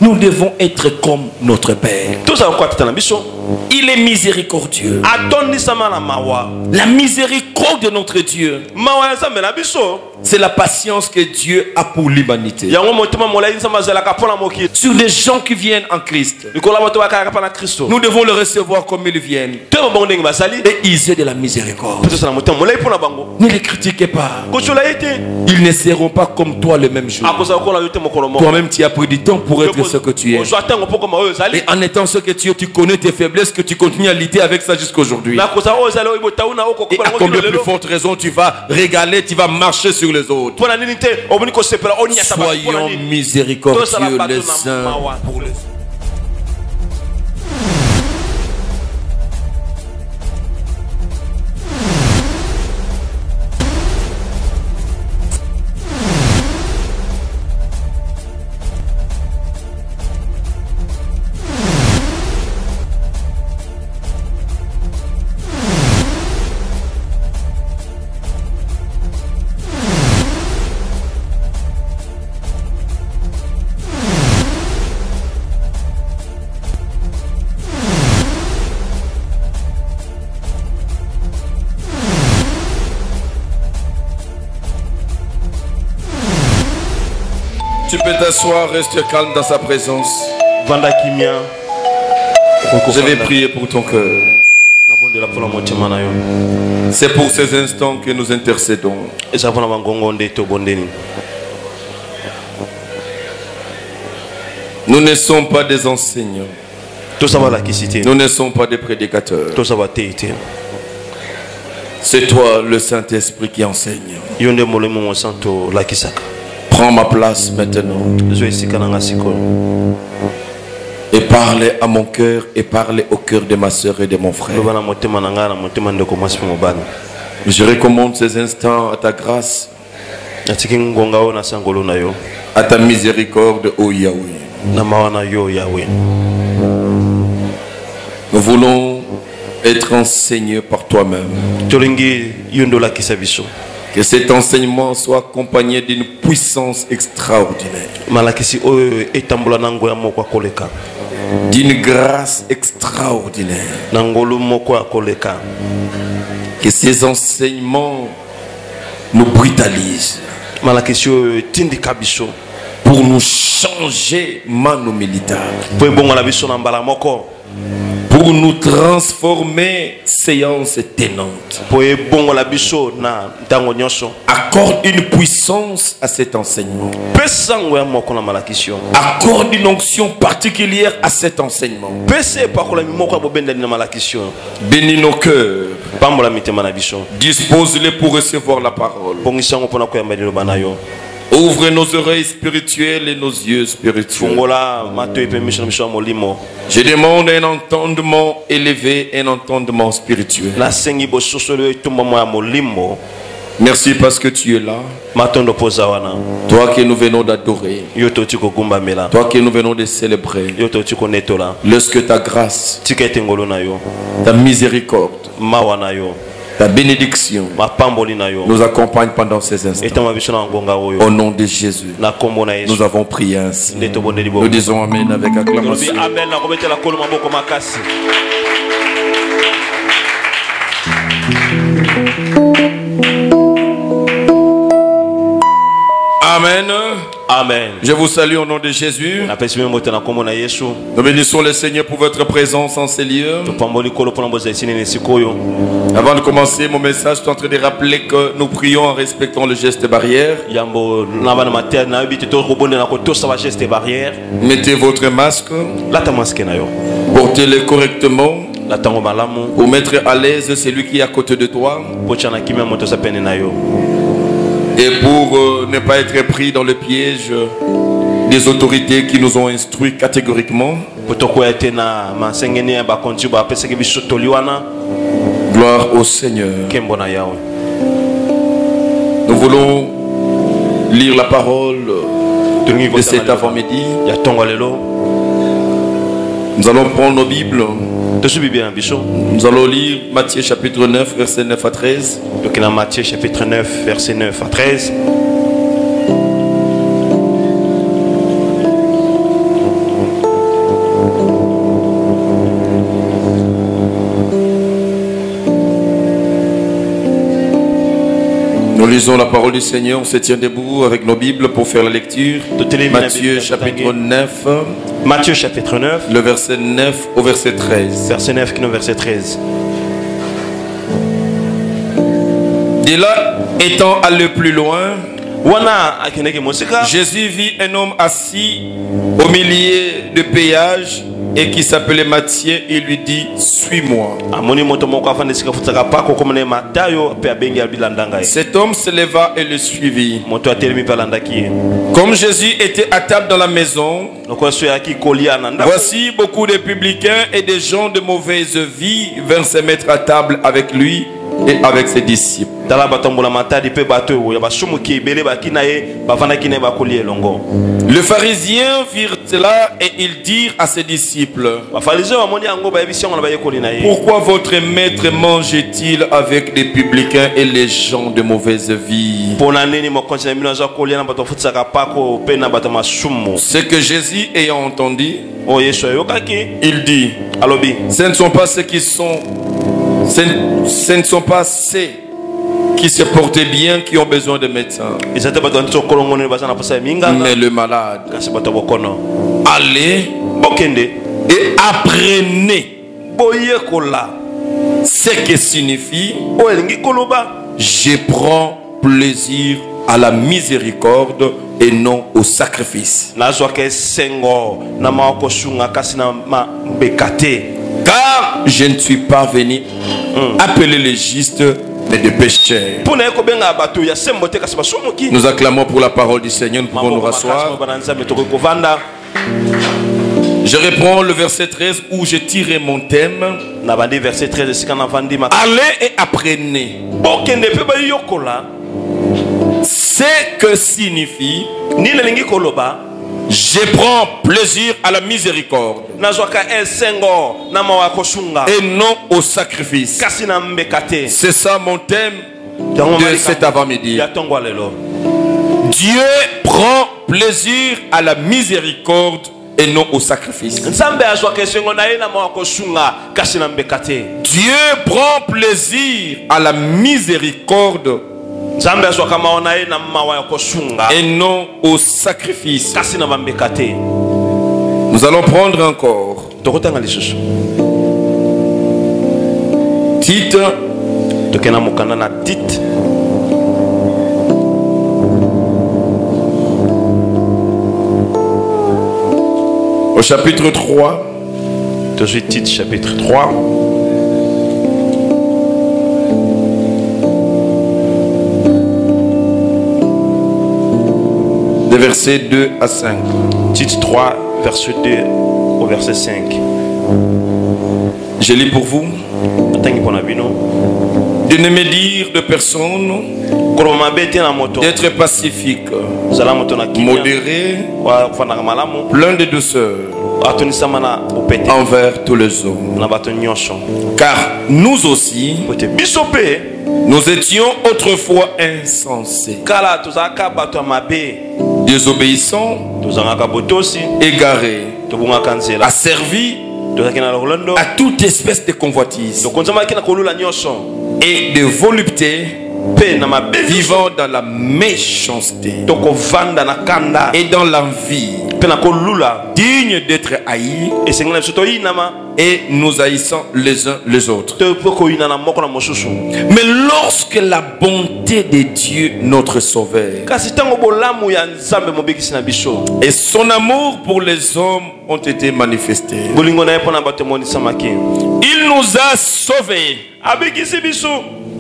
nous devons être comme notre Père. Il est miséricordieux. La miséricorde de notre Dieu, c'est la patience que Dieu a pour l'humanité. Sur les gens qui viennent en Christ, nous devons le recevoir comme ils viennent. Et ils aient de la miséricorde. Ne les critiquez pas. Ils ne seront pas comme toi le même jour. Toi-même, tu as pris du temps pour être ce que tu es. Et en étant ce que tu connais tes faiblesses, que tu continues à lutter avec ça jusqu'aujourd'hui. Et à combien plus forte raison tu vas régaler, tu vas marcher sur les autres. Soyons miséricordieux les uns pour les autres. Tu peux t'asseoir, reste calme dans sa présence. Je vais prier pour ton cœur. C'est pour ces instants que nous intercédons. Nous ne sommes pas des enseignants. Nous ne sommes pas des prédicateurs. C'est toi le Saint-Esprit qui enseigne. Prends ma place maintenant. Et parlez à mon cœur et parlez au cœur de ma soeur et de mon frère. Je recommande ces instants à ta grâce, à ta miséricorde, ô Yahweh. Nous voulons être enseignés par toi-même. Que cet enseignement soit accompagné d'une puissance extraordinaire, d'une grâce extraordinaire. Que ces enseignements nous brutalisent pour nous changer manu militaire, pour nous transformer séance tenante. Accorde une puissance à cet enseignement. Accorde une onction particulière à cet enseignement. Bénis nos cœurs. Dispose-les pour recevoir la parole. Ouvre nos oreilles spirituelles et nos yeux spirituels. Je demande un entendement élevé, un entendement spirituel. Merci parce que tu es là. Toi que nous venons d'adorer. Toi que nous venons de célébrer. Lorsque ta grâce, ta miséricorde, ta bénédiction nous accompagne pendant ces instants. Au nom de Jésus, nous avons prié ainsi. Nous disons Amen avec acclamation. Amen. Amen. Je vous salue au nom de Jésus. Nous bénissons le Seigneur pour votre présence en ces lieux. Avant de commencer mon message, je suis en train de rappeler que nous prions en respectant le geste barrière. Mettez votre masque. Portez-le correctement pour mettre à l'aise celui qui est à côté de toi. Et pour ne pas être pris dans le piège des autorités qui nous ont instruits catégoriquement. Gloire au Seigneur. Nous voulons lire la parole de cet avant-midi. Nous allons prendre nos Bibles. Nous allons lire Matthieu chapitre 9, verset 9 à 13. Matthieu chapitre 9, verset 9 à 13. lisons la parole du Seigneur. On se tient debout avec nos Bibles pour faire la lecture. Matthieu chapitre 9. Matthieu chapitre 9. Le verset 9 au verset 13. Verset 9 qui nous verset 13. De là, étant allé plus loin, Jésus vit un homme assis au milieu de péage et qui s'appelait Matthieu. Il lui dit: suis-moi. Cet homme se leva et le suivit. Comme Jésus était à table dans la maison, voici beaucoup de publicains et des gens de mauvaise vie vinrent se mettre à table avec lui et avec ses disciples. Les pharisiens virent cela et ils dirent à ses disciples: pourquoi votre maître mange-t-il avec des publicains et les gens de mauvaise vie? Ce que Jésus ayant entendu, il dit: ce ne sont pas ceux qui sont ce ne sont pas ceux qui se portent bien qui ont besoin de médecins, mais le malade. Allez et apprenez ce que signifie: je prends plaisir à la miséricorde et non au sacrifice. Car je ne suis pas venu appeler les justes, mais des pécheurs. Nous acclamons pour la parole du Seigneur. Nous pouvons nous rasseoir. Je reprends le verset 13 où je tirais mon thème. Allez et apprenez ce que signifie: je prends plaisir à la miséricorde et non au sacrifice. C'est ça mon thème de cet avant-midi. Dieu prend plaisir à la miséricorde et non au sacrifice. Dieu prend plaisir à la miséricorde et non au sacrifice. Nous allons prendre encore Tite au chapitre 3. Tite chapitre 3. De versets 2 à 5. Tite 3, verset 2 au verset 5. Je lis pour vous. De ne me dire de personne, d'être pacifique, modéré, plein de douceur envers tous les hommes. Car nous aussi, nous étions autrefois insensés, désobéissants, égarés, asservis à toute espèce de convoitise et de volupté, vivant dans la méchanceté et dans l'envie, digne d'être haïs, et nous haïssons les uns les autres. Mais lorsque la bonté de Dieu notre Sauveur et son amour pour les hommes ont été manifestés, il nous a sauvés,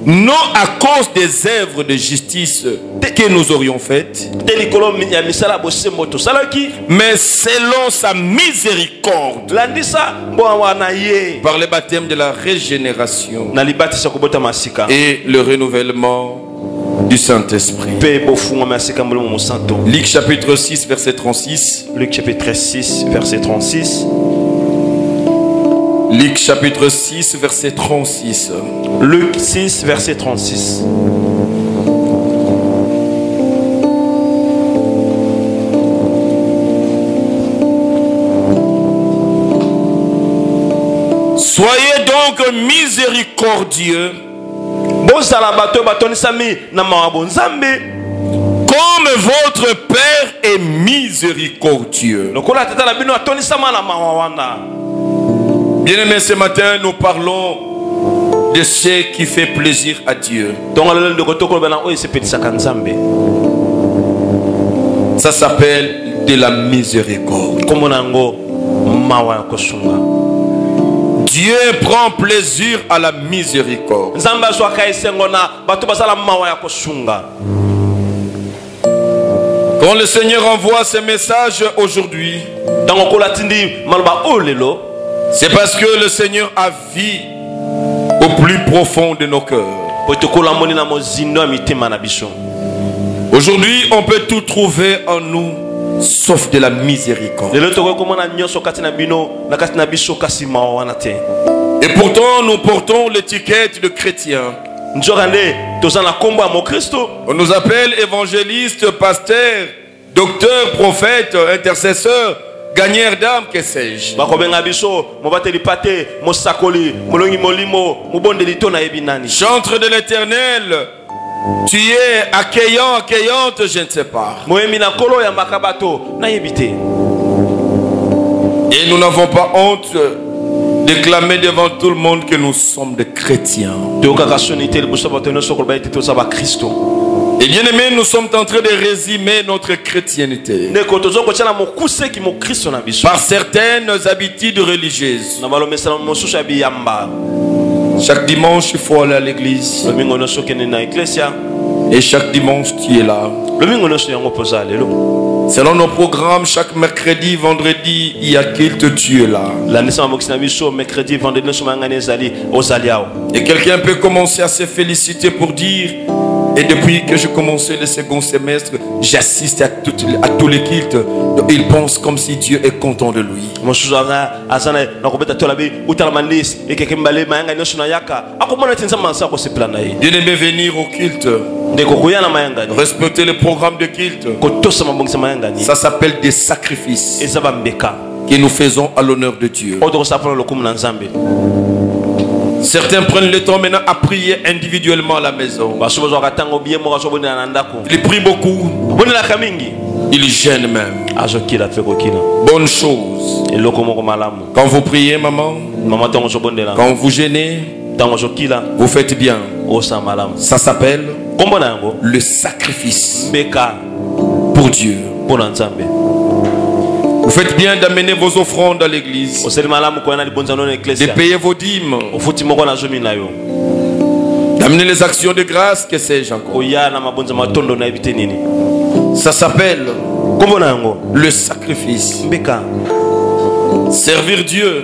non à cause des œuvres de justice que nous aurions faites, mais selon sa miséricorde, par le baptême de la régénération et le renouvellement du Saint-Esprit. Luc chapitre 6 verset 36. Luc chapitre 6 verset 36. Luc chapitre 6 verset 36. Luc 6 verset 36. Soyez donc miséricordieux Comme votre Père est miséricordieux. Bien-aimés, ce matin, nous parlons de ce qui fait plaisir à Dieu. Ça s'appelle de la miséricorde. Dieu prend plaisir à la miséricorde. Quand le Seigneur envoie ce message aujourd'hui, c'est parce que le Seigneur a vu au plus profond de nos cœurs. Aujourd'hui, on peut tout trouver en nous sauf de la miséricorde. Et pourtant, nous portons l'étiquette de chrétien. On nous appelle évangéliste, pasteur, docteur, prophète, intercesseur, gagneur d'âme, que sais-je. Chantre de l'Éternel, tu es accueillant, accueillante, je ne sais pas. Et nous n'avons pas honte de clamer devant tout le monde que nous sommes des chrétiens. Et bien aimés, nous sommes en train de résumer notre chrétienté par certaines habitudes religieuses. Chaque dimanche, il faut aller à l'église. Et chaque dimanche, tu es là. Selon nos programmes, chaque mercredi, vendredi, il y a culte, tu es là. Et quelqu'un peut commencer à se féliciter pour dire: et depuis que j'ai commencé le second semestre, j'assiste à tous les cultes. Il pense comme si Dieu est content de lui. Dieu aime venir au culte. Respecter le programme de culte. Ça s'appelle des sacrifices que nous faisons à l'honneur de Dieu. Certains prennent le temps maintenant à prier individuellement à la maison. Ils prient beaucoup. Ils gênent même. Bonne chose. Quand vous priez, maman, quand vous gênez, vous faites bien. Ça s'appelle le sacrifice pour Dieu. Vous faites bien d'amener vos offrandes à l'église, de payer vos dîmes, d'amener les actions de grâce, que sais-je encore. Ça s'appelle le sacrifice. Servir Dieu.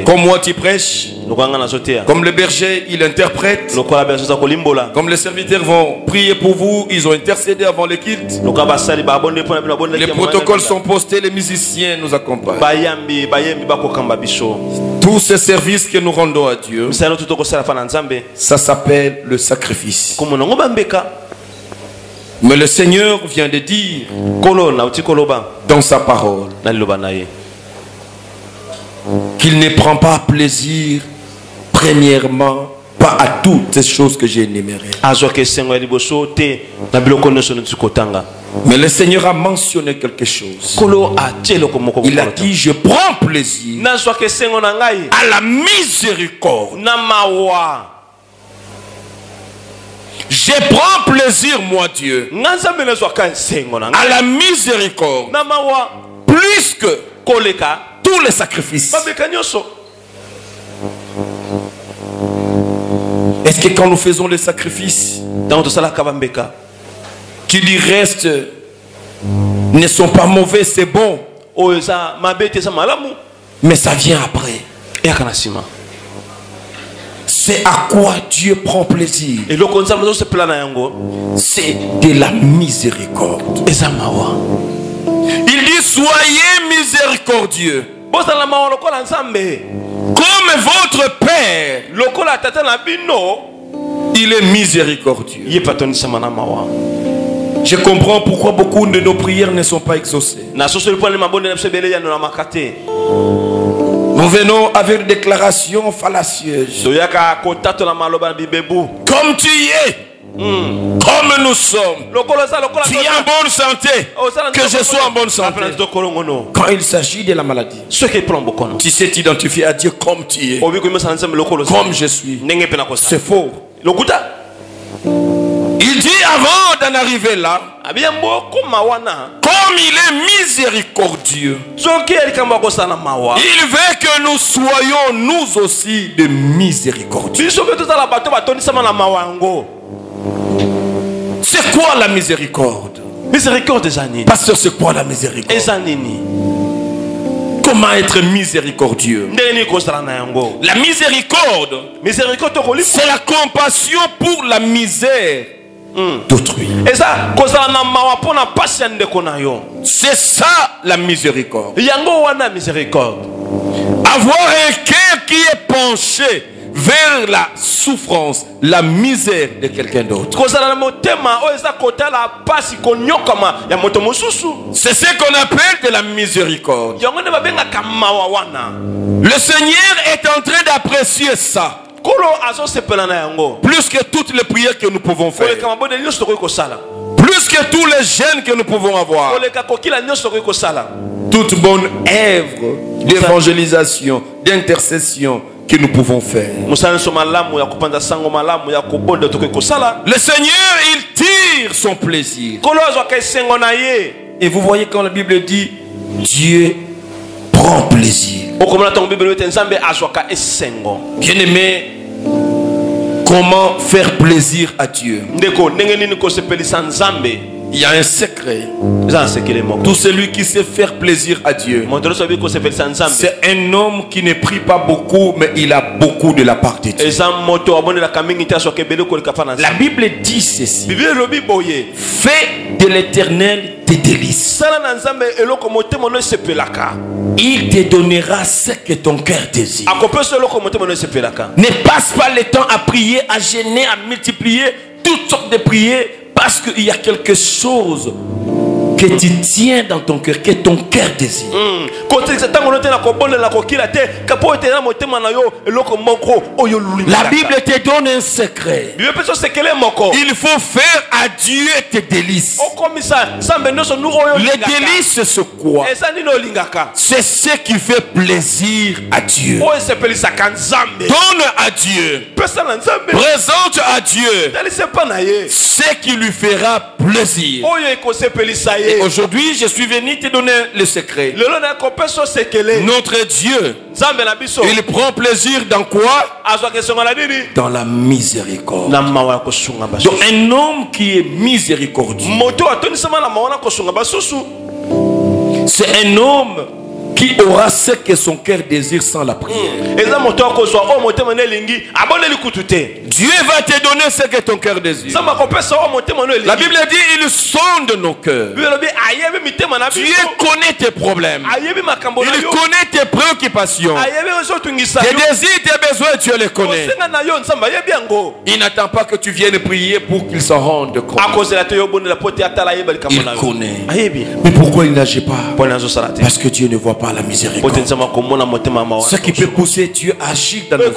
Comme moi tu prêches, comme le berger il interprète, comme les serviteurs vont prier pour vous, ils ont intercédé avant le culte. Les protocoles sont postés, les musiciens nous accompagnent. Tous ces services que nous rendons à Dieu, ça s'appelle le sacrifice. Mais le Seigneur vient de dire dans sa parole qu'il ne prend pas plaisir premièrement pas à toutes ces choses que j'ai énumérées. Mais le Seigneur a mentionné quelque chose. Il a dit: je prends plaisir à la miséricorde. Je prends plaisir, moi Dieu, à la miséricorde plus que tous les sacrifices. Est-ce que quand nous faisons les sacrifices, qui du reste ne sont pas mauvais, c'est bon, mais ça vient après? C'est à quoi Dieu prend plaisir. C'est de la miséricorde. Il dit: soyez miséricordieux comme votre Père, il est miséricordieux. Je comprends pourquoi beaucoup de nos prières ne sont pas exaucées. Nous venons avec une déclaration fallacieuse. Comme tu es, comme nous sommes, tu es en bonne santé, que je sois en bonne santé. Quand il s'agit de la maladie, tu sais t'identifier à Dieu comme tu es, comme je suis. C'est faux. Il dit avant d'en arriver là, comme il est miséricordieux, il veut que nous soyons nous aussi de miséricordieux. C'est quoi la miséricorde? Pasteur, c'est quoi la miséricorde? Comment être miséricordieux? La miséricorde, c'est la compassion pour la misère d'autrui. C'est ça la miséricorde. Avoir un cœur qui est penché vers la souffrance, la misère de quelqu'un d'autre. C'est ce qu'on appelle de la miséricorde. Le Seigneur est en train d'apprécier ça. Plus que toutes les prières que nous pouvons faire. Plus que tous les jeûnes que nous pouvons avoir. Toute bonne œuvre d'évangélisation, d'intercession que nous pouvons faire. Le Seigneur, il tire son plaisir. Et vous voyez quand la Bible dit Dieu prend plaisir. Bien aimé, comment faire plaisir à Dieu? Il y a un secret. Tout celui qui sait faire plaisir à Dieu, c'est un homme qui ne prie pas beaucoup, mais il a beaucoup de la part de Dieu. La Bible dit ceci: fais de l'Éternel tes délices. Il te donnera ce que ton cœur désire. Ne passe pas le temps à prier, à gêner, à multiplier toutes sortes de prières, parce qu'il y a quelque chose que tu tiens dans ton cœur, que ton cœur désire. La Bible te donne un secret. Il faut faire à Dieu tes délices. Les délices, c'est quoi? C'est ce qui fait plaisir à Dieu. Donne à Dieu, présente à Dieu ce qui lui fera plaisir. Et aujourd'hui, je suis venu te donner le secret. Notre Dieu, il prend plaisir dans quoi? Dans la miséricorde. Donc un homme qui est miséricordieux, c'est un homme qui aura ce que son cœur désire sans la prière. Dieu va te donner ce que ton cœur désire. La Bible dit il sonde nos cœurs. Dieu connaît tes problèmes. Il connaît tes préoccupations. Tes désirs, tes besoins, Dieu les connaît. Il n'attend pas que tu viennes prier pour qu'il s'en rende compte. Il connaît. Mais pourquoi il n'agit pas? Parce que Dieu ne voit pas la miséricorde. Ce qui peut pousser Dieu à agir dans nos vies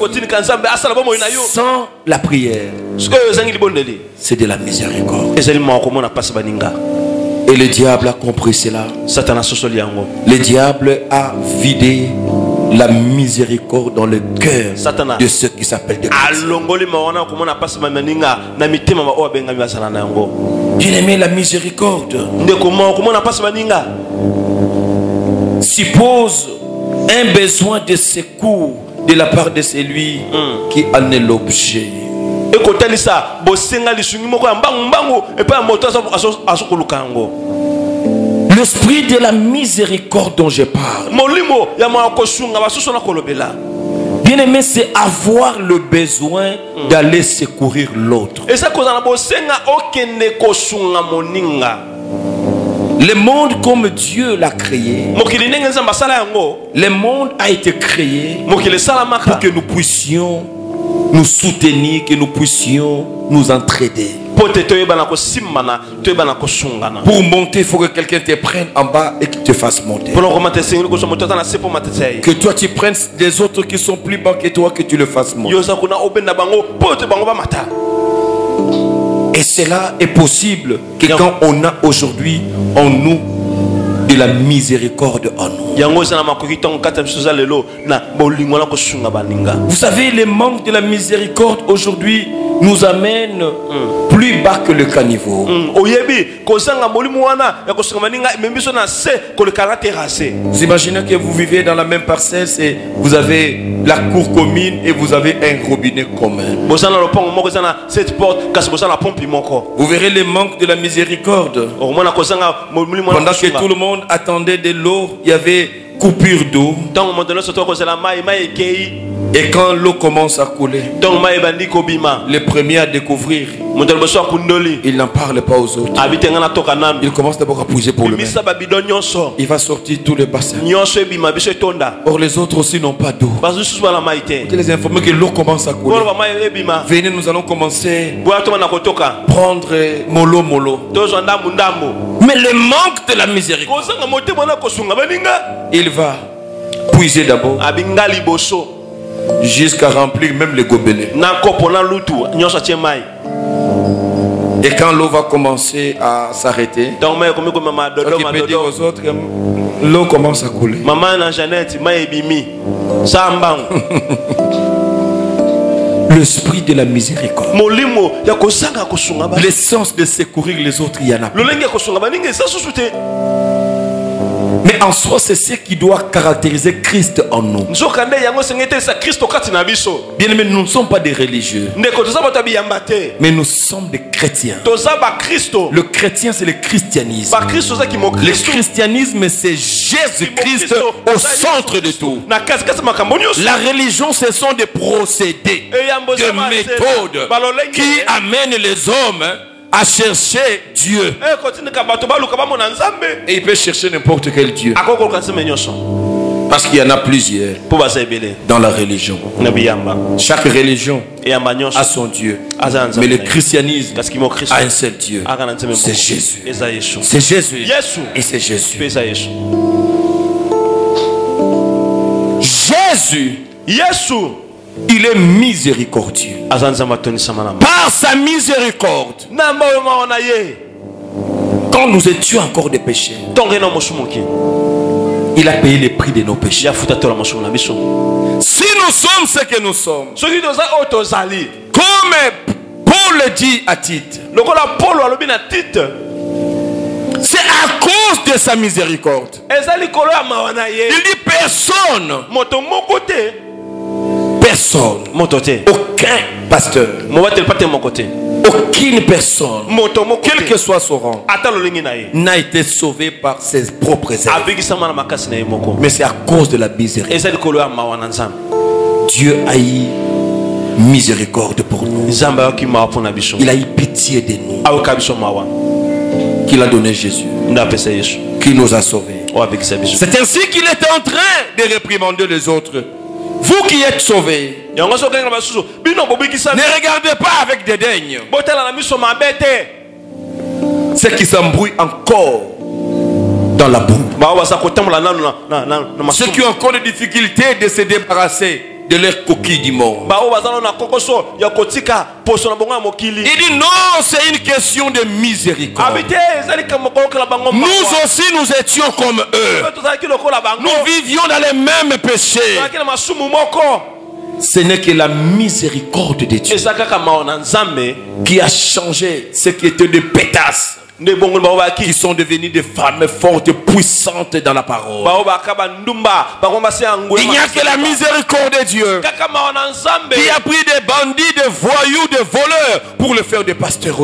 sans la prière, c'est de la miséricorde. Et le diable a compris cela. Le diable a vidé la miséricorde dans le cœur de ceux qui s'appellent des chrétiens. Bien aimé, la miséricorde suppose un besoin de secours de la part de celui qui en est l'objet. L'esprit de la miséricorde dont je parle, bien aimé, c'est avoir le besoin d'aller secourir l'autre. Le monde comme Dieu l'a créé, le monde a été créé pour que nous puissions nous soutenir, que nous puissions nous entraider. Pour monter, il faut que quelqu'un te prenne en bas et qu'il te fasse monter. Que toi tu prennes des autres qui sont plus bas que toi, que tu le fasses monter. Et cela est possible que quand on a aujourd'hui en nous de la miséricorde en nous. Vous savez, le manque de la miséricorde aujourd'hui nous amène plus bas que le caniveau. Vous imaginez que vous vivez dans la même parcelle, vous avez la cour commune et vous avez un robinet commun. Vous verrez le manque de la miséricorde. Pendant que tout le monde attendait de l'eau, il y avait coupure d'eau. Et quand l'eau commence à couler, le premier à découvrir, il n'en parle pas aux autres. Il commence d'abord à puiser pour lui-même. Il va sortir tous les bassins. Or les autres aussi n'ont pas d'eau. Il les informe que l'eau commence à couler. Venez, nous allons commencer à prendre mollo. Mais le manque de la miséricorde, il va puiser d'abord jusqu'à remplir même les gobelets. Et quand l'eau va commencer à s'arrêter, il peut dire aux autres, l'eau commence à couler. L'esprit de la miséricorde, l'essence de secourir les autres, il y en a. Mais en soi, c'est ce qui doit caractériser Christ en nous. Bien aimé, nous ne sommes pas des religieux, mais nous sommes des chrétiens. Le chrétien, c'est le christianisme. Le christianisme, c'est Jésus-Christ au centre de tout. La religion, ce sont des procédés, des méthodes qui amènent les hommes à chercher Dieu. Et il peut chercher n'importe quel Dieu, parce qu'il y en a plusieurs dans la religion. Chaque religion a son Dieu, mais le christianisme a un seul Dieu. C'est Jésus. C'est Jésus et c'est Jésus. Jésus, il est miséricordieux. Par sa miséricorde, quand nous étions encore des pécheurs, il a payé le prix de nos péchés. Si nous sommes ce que nous sommes, comme Paul dit à Tite, c'est à cause de sa miséricorde. Il dit personne, aucun pasteur, aucune personne, quel que soit son rang, n'a été sauvé par ses propres œuvres. Mais c'est à cause de la miséricorde. Dieu a eu miséricorde pour nous. Il a eu pitié de nous, qu'il a donné Jésus, qui nous a sauvés. C'est ainsi qu'il est en train de réprimander les autres. Vous qui êtes sauvés, ne regardez pas avec dédain ceux qui s'embrouillent encore dans la boue, ceux qui ont encore des difficultés de se débarrasser de leur coquille du monde. Il dit non, c'est une question de miséricorde. Nous aussi nous étions comme eux. Nous vivions dans les mêmes péchés. Ce n'est que la miséricorde de Dieu qui a changé ce qui était des pétasses, qui sont devenus des femmes fortes, puissantes dans la parole. Il n'y a que la miséricorde de Dieu qui a pris des bandits, des voyous, des voleurs pour le faire des pasteurs.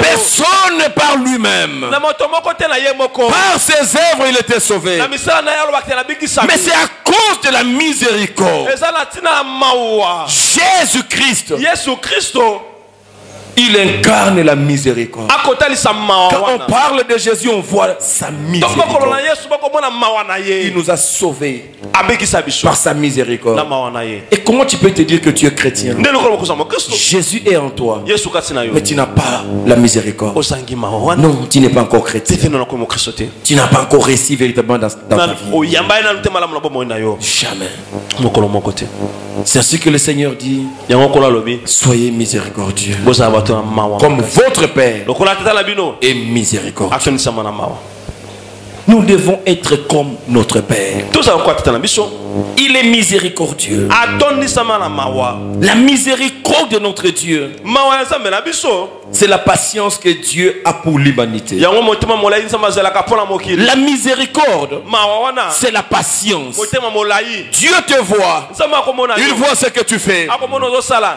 Personne par lui-même. Par ses œuvres il était sauvé. Mais c'est à cause de la miséricorde. Jésus-Christ Il incarne la miséricorde. Quand on parle de Jésus, on voit sa miséricorde. Il nous a sauvés par sa miséricorde. Et comment tu peux te dire que tu es chrétien? Jésus est en toi, mais tu n'as pas la miséricorde. Non, tu n'es pas encore chrétien. Tu n'as pas encore réussi véritablement dans ta vie. Jamais. C'est ainsi que le Seigneur dit: soyez miséricordieux comme votre Père est miséricordieux. Nous devons être comme notre Père. Il est miséricordieux. La miséricorde de notre Dieu, c'est la patience que Dieu a pour l'humanité. La miséricorde, c'est la patience. Dieu te voit. Il voit ce que tu fais.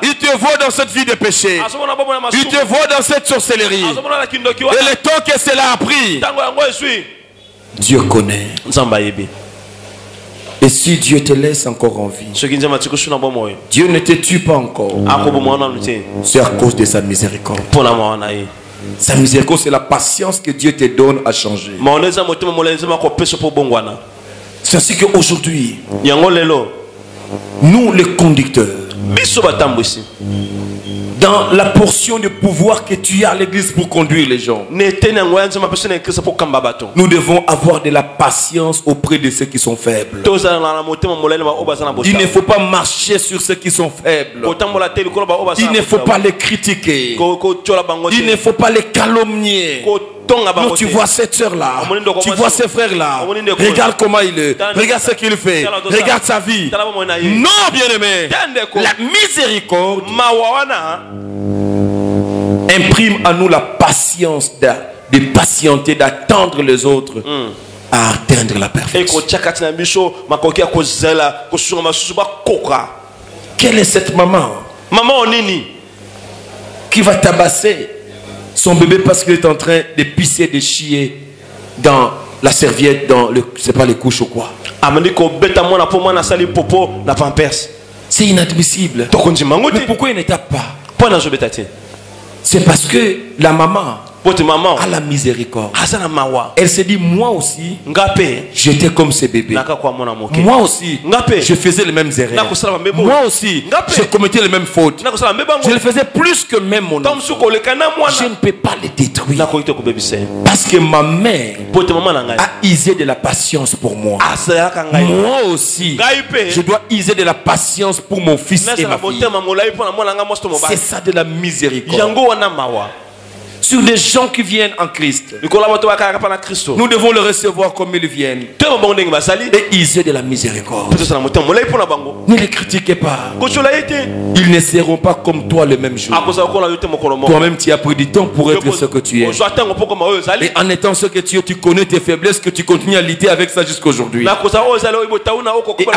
Il te voit dans cette vie de péché. Il te voit dans cette sorcellerie. Et le temps que cela a pris, Dieu connaît. Et si Dieu te laisse encore en vie, Dieu ne te tue pas encore. C'est à cause de sa miséricorde. Sa miséricorde, c'est la patience que Dieu te donne à changer. C'est ainsi qu'aujourd'hui, nous les conducteurs, dans la portion de pouvoir que tu as à l'église pour conduire les gens, nous devons avoir de la patience auprès de ceux qui sont faibles. Il ne faut pas marcher sur ceux qui sont faibles. Il ne faut pas les critiquer. Il ne faut pas les calomnier. Non, tu vois cette soeur-là, tu vois ces frères-là, regarde comment il est, regarde ce qu'il fait, regarde sa vie. Non, bien-aimé, la miséricorde imprime à nous la patience de patienter, d'attendre les autres à atteindre la perfection. Quelle est cette maman qui va tabasser son bébé parce qu'il est en train de pisser, de chier dans la serviette, dans le, c'est pas les couches ou quoi? C'est inadmissible. Mais pourquoi il ne tape pas? C'est parce que la maman a la miséricorde. Elle se dit, moi aussi j'étais comme ces bébés. Moi aussi je faisais les mêmes erreurs. Moi aussi je commettais les mêmes fautes. Je le faisais plus que même mon enfant. Je ne peux pas les détruire parce que ma mère a usé de la patience pour moi. Moi aussi je dois user de la patience pour mon fils et ma fille. C'est ça de la miséricorde. Sur les gens qui viennent en Christ, nous devons le recevoir comme ils viennent et user de la miséricorde. Ne les critiquez pas. Ils ne seront pas comme toi le même jour. Toi-même tu as pris du temps pour être ce que tu es. Et en étant ce que tu es, tu connais tes faiblesses, que tu continues à lutter avec ça jusqu'à aujourd'hui. Et à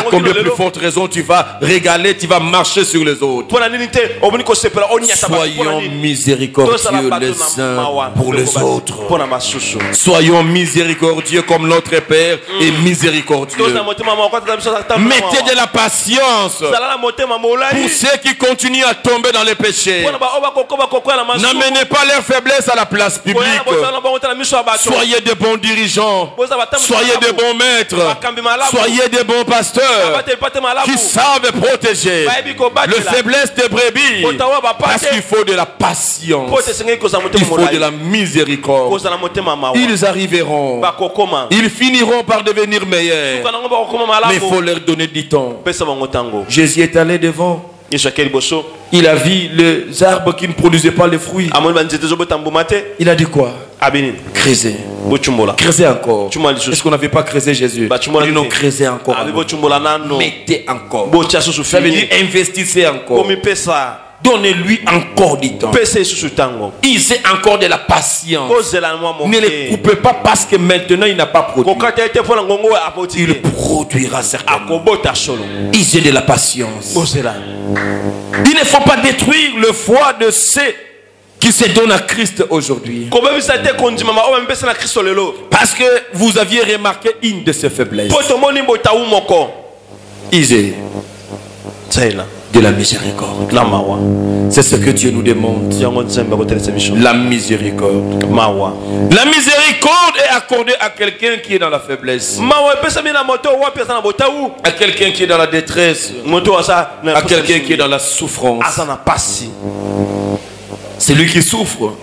combien plus forte raison tu vas régaler, tu vas marcher sur les autres. Soyons miséricordieux les uns pour les autres. Soyons miséricordieux comme notre Père est miséricordieux. Mettez de la patience pour ceux qui continuent à tomber dans les péchés. N'amenez pas leur faiblesse à la place publique. Soyez de bons dirigeants. Soyez de bons maîtres. Soyez de bons pasteurs qui savent protéger les faiblesses des brebis. Parce qu'il faut de la patience. Il faut de la miséricorde. Ils arriveront. Ils finiront par devenir meilleurs. Mais il faut leur donner du temps. Jésus est allé devant. Il a vu les arbres qui ne produisaient pas les fruits. Il a dit quoi? Creuser. Creuser encore. Est-ce qu'on n'avait pas creusé Jésus? Il dit non, creuser encore. Mettez encore. Ça veut dire investissez encore. Donnez-lui encore du temps. Usez encore de la patience. Ne les coupez pas parce que maintenant il n'a pas produit. Il produira certainement. Usez de la patience. Il ne faut pas détruire le foi de ceux qui se donnent à Christ aujourd'hui. Parce que vous aviez remarqué une de ses faiblesses. Usez. de la miséricorde. C'est ce que Dieu nous demande. La miséricorde. La miséricorde est accordée à quelqu'un qui est dans la faiblesse, à quelqu'un qui est dans la détresse, à quelqu'un qui est dans la souffrance. C'est lui qui souffre.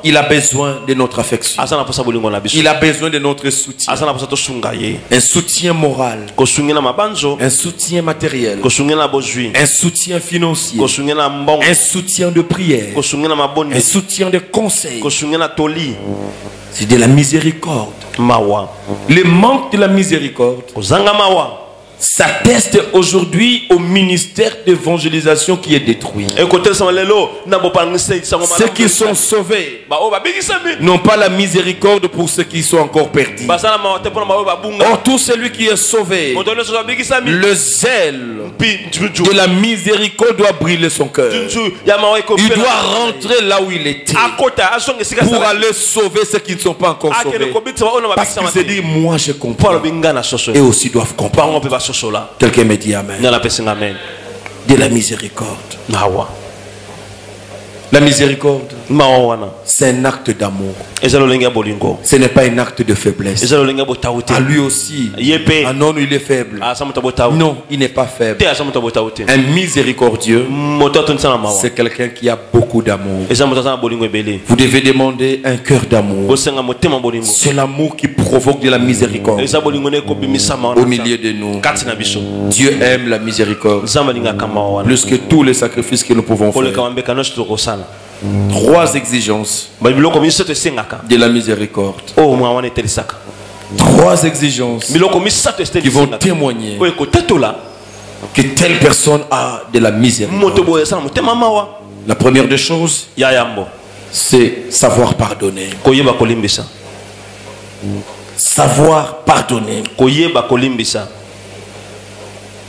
Il a besoin de notre affection. Il a besoin de notre soutien. Un soutien moral, un soutien matériel, un soutien financier, un soutien de prière, un soutien de conseil. C'est de la miséricorde. Le manque de la miséricorde s'atteste aujourd'hui au ministère d'évangélisation qui est détruit. Ceux qui sont sauvés n'ont pas la miséricorde pour ceux qui sont encore perdus. Or, tout celui qui est sauvé, le zèle de la miséricorde doit brûler son cœur. Il doit rentrer là où il était pour aller sauver ceux qui ne sont pas encore sauvés. Parce qu'il se dit, moi je comprends. Et aussi doivent comprendre. Quelqu'un me dit amen. De la miséricorde. La miséricorde, c'est un acte d'amour. Ce n'est pas un acte de faiblesse. À lui aussi, ah non, il est faible. Non, il n'est pas faible. Un miséricordieux, c'est quelqu'un qui a beaucoup d'amour. Vous devez demander un cœur d'amour. C'est l'amour qui provoque de la miséricorde au milieu de nous. Dieu aime la miséricorde plus que tous les sacrifices que nous pouvons faire. 3 exigences de la miséricorde. 3 exigences qui vont témoigner que telle personne a de la miséricorde. La première des choses, c'est savoir pardonner. Savoir pardonner.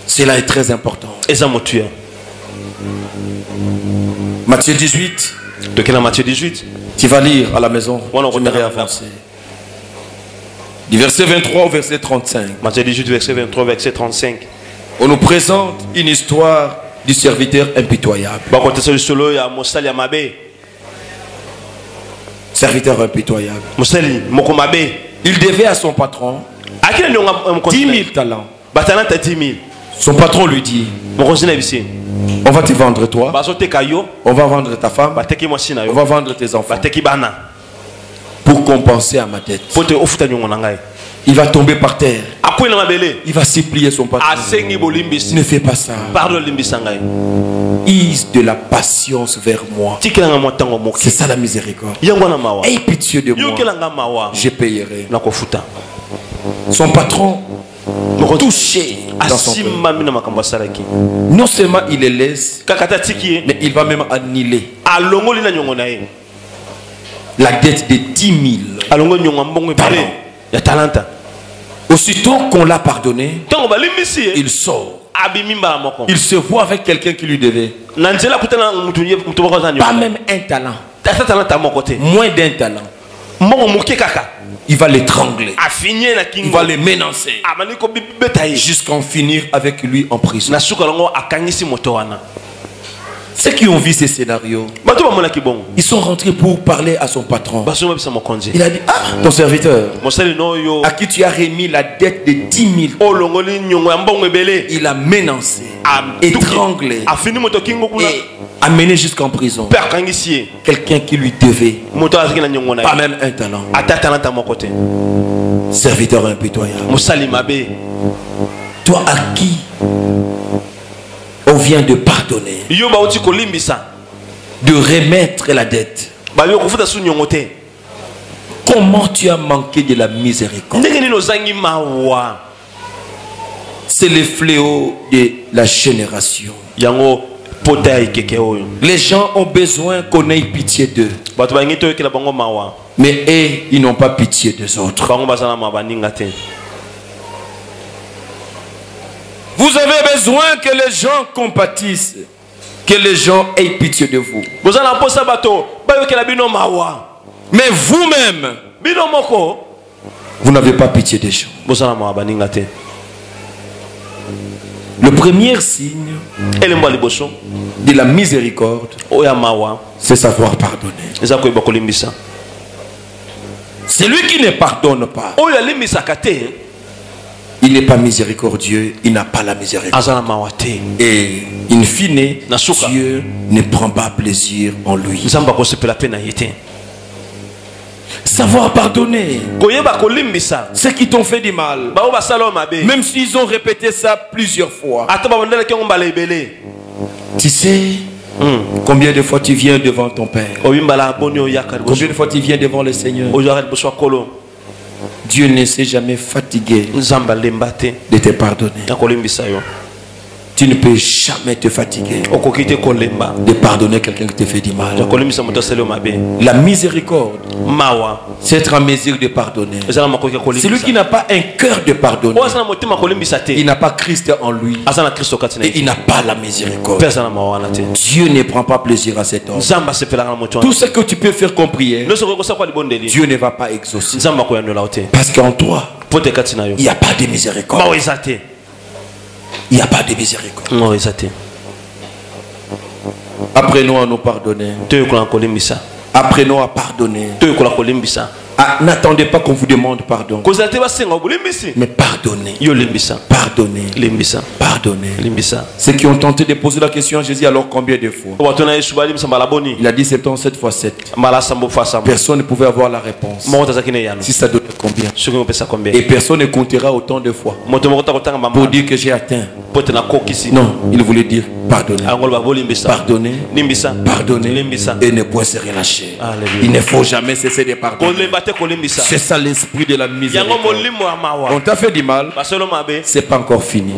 Cela est très important. Matthieu 18. Tu vas lire à la maison. J'aimerais avancer. Du verset 23 au verset 35. Matthieu 18, verset 23, verset 35. On nous présente une histoire du serviteur impitoyable. Serviteur impitoyable. Il devait à son patron 10 000 talents. Son patron lui dit, on va te vendre toi, on va vendre ta femme, on va vendre tes enfants pour compenser à ma dette. Il va tomber par terre. Il va supplier son patron. Ne fais pas ça. Ise de la patience vers moi. C'est ça la miséricorde. Aie pitié de moi. Je payerai. Son patron touché dans son cœur. Non seulement il les laisse, mais il va même annuler la dette de 10 000 talents. Aussitôt qu'on l'a pardonné, il sort. Il se voit avec quelqu'un qui lui devait pas même un talent, moins d'un talent. Il va l'étrangler, il va le menacer jusqu'à en finir avec lui en prison. Ceux qui ont vu ces scénarios, ils sont rentrés pour parler à son patron. Il a dit, ah, ton serviteur à qui tu as remis la dette de 10 000, il a menacé, étranglé et amené jusqu'en prison quelqu'un qui lui devait pas même un talent. Serviteur impitoyable. Toi à qui on vient de pardonner, de remettre la dette, comment tu as manqué de la miséricorde? C'est le fléau de la génération. Les gens ont besoin qu'on ait pitié d'eux, mais eux, ils n'ont pas pitié des autres. Vous avez besoin que les gens compatissent, que les gens aient pitié de vous. Mais vous-même, vous n'avez pas pitié des gens. Le premier signe de la miséricorde, c'est savoir pardonner. Celui qui ne pardonne pas, il n'est pas miséricordieux, il n'a pas la miséricorde. Et in fine, Dieu ne prend pas plaisir en lui. Savoir pardonner ceux qui t'ont fait du mal, même s'ils ont répété ça plusieurs fois. Tu sais combien de fois tu viens devant ton Père, combien de fois tu viens devant le Seigneur. Dieu ne s'est jamais fatigué de te pardonner. Tu ne peux jamais te fatiguer de pardonner quelqu'un qui te fait du mal. La miséricorde, c'est être en mesure de pardonner. Celui qui n'a pas un cœur de pardonner, il n'a pas Christ en lui et il n'a pas la miséricorde. Dieu ne prend pas plaisir à cet homme. Tout ce que tu peux faire comme prière, Dieu ne va pas exaucer. Parce qu'en toi, il n'y a pas de miséricorde. Il n'y a pas de miséricorde. Apprenons à nous pardonner. Apprenons à pardonner. N'attendez pas qu'on vous demande pardon. Mais pardonnez. Pardonnez. Pardonnez. Ceux qui ont tenté de poser la question à Jésus, alors combien de fois? Il a dit 77 fois 7. Personne ne pouvait avoir la réponse. Si ça donne combien? Et personne ne comptera autant de fois pour dire que j'ai atteint. Non, il voulait dire pardonnez. Pardonnez. Pardonnez. Et ne point se relâcher. Il ne faut jamais cesser de pardonner. C'est ça l'esprit de la miséricorde. On t'a fait du mal, c'est pas encore fini.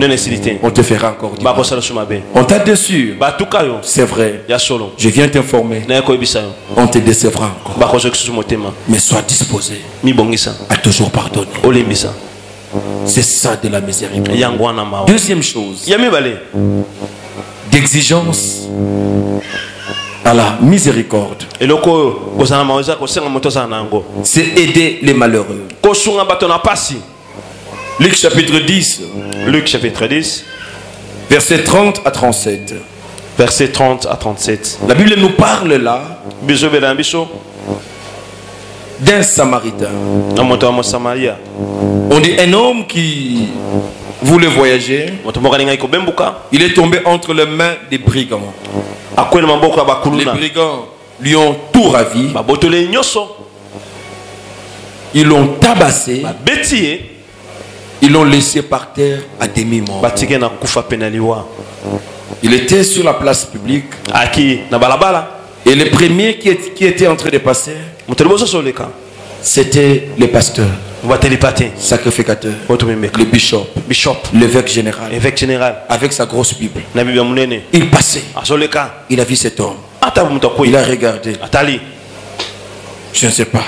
On te fera encore du mal. On t'a déçu, c'est vrai. Je viens t'informer, on te décevra encore. Mais sois disposé à toujours pardonner. C'est ça de la miséricorde. Deuxième chose, d'exigence à la miséricorde, c'est aider les malheureux. Luc chapitre 10, verset 30 à 37. Verset 30 à 37. La Bible nous parle là d'un Samaritain. On dit un homme qui voulait voyager. Il est tombé entre les mains des brigands. Les brigands lui ont tout ravi. Ils l'ont tabassé. Ils l'ont laissé par terre à demi-mort. Il était sur la place publique. Et le premier qui était en train de passer, c'était le pasteur, sacrificateur, le bishop, l'évêque général, avec sa grosse Bible. Il passait. Il a vu cet homme. Il a regardé. Je ne sais pas.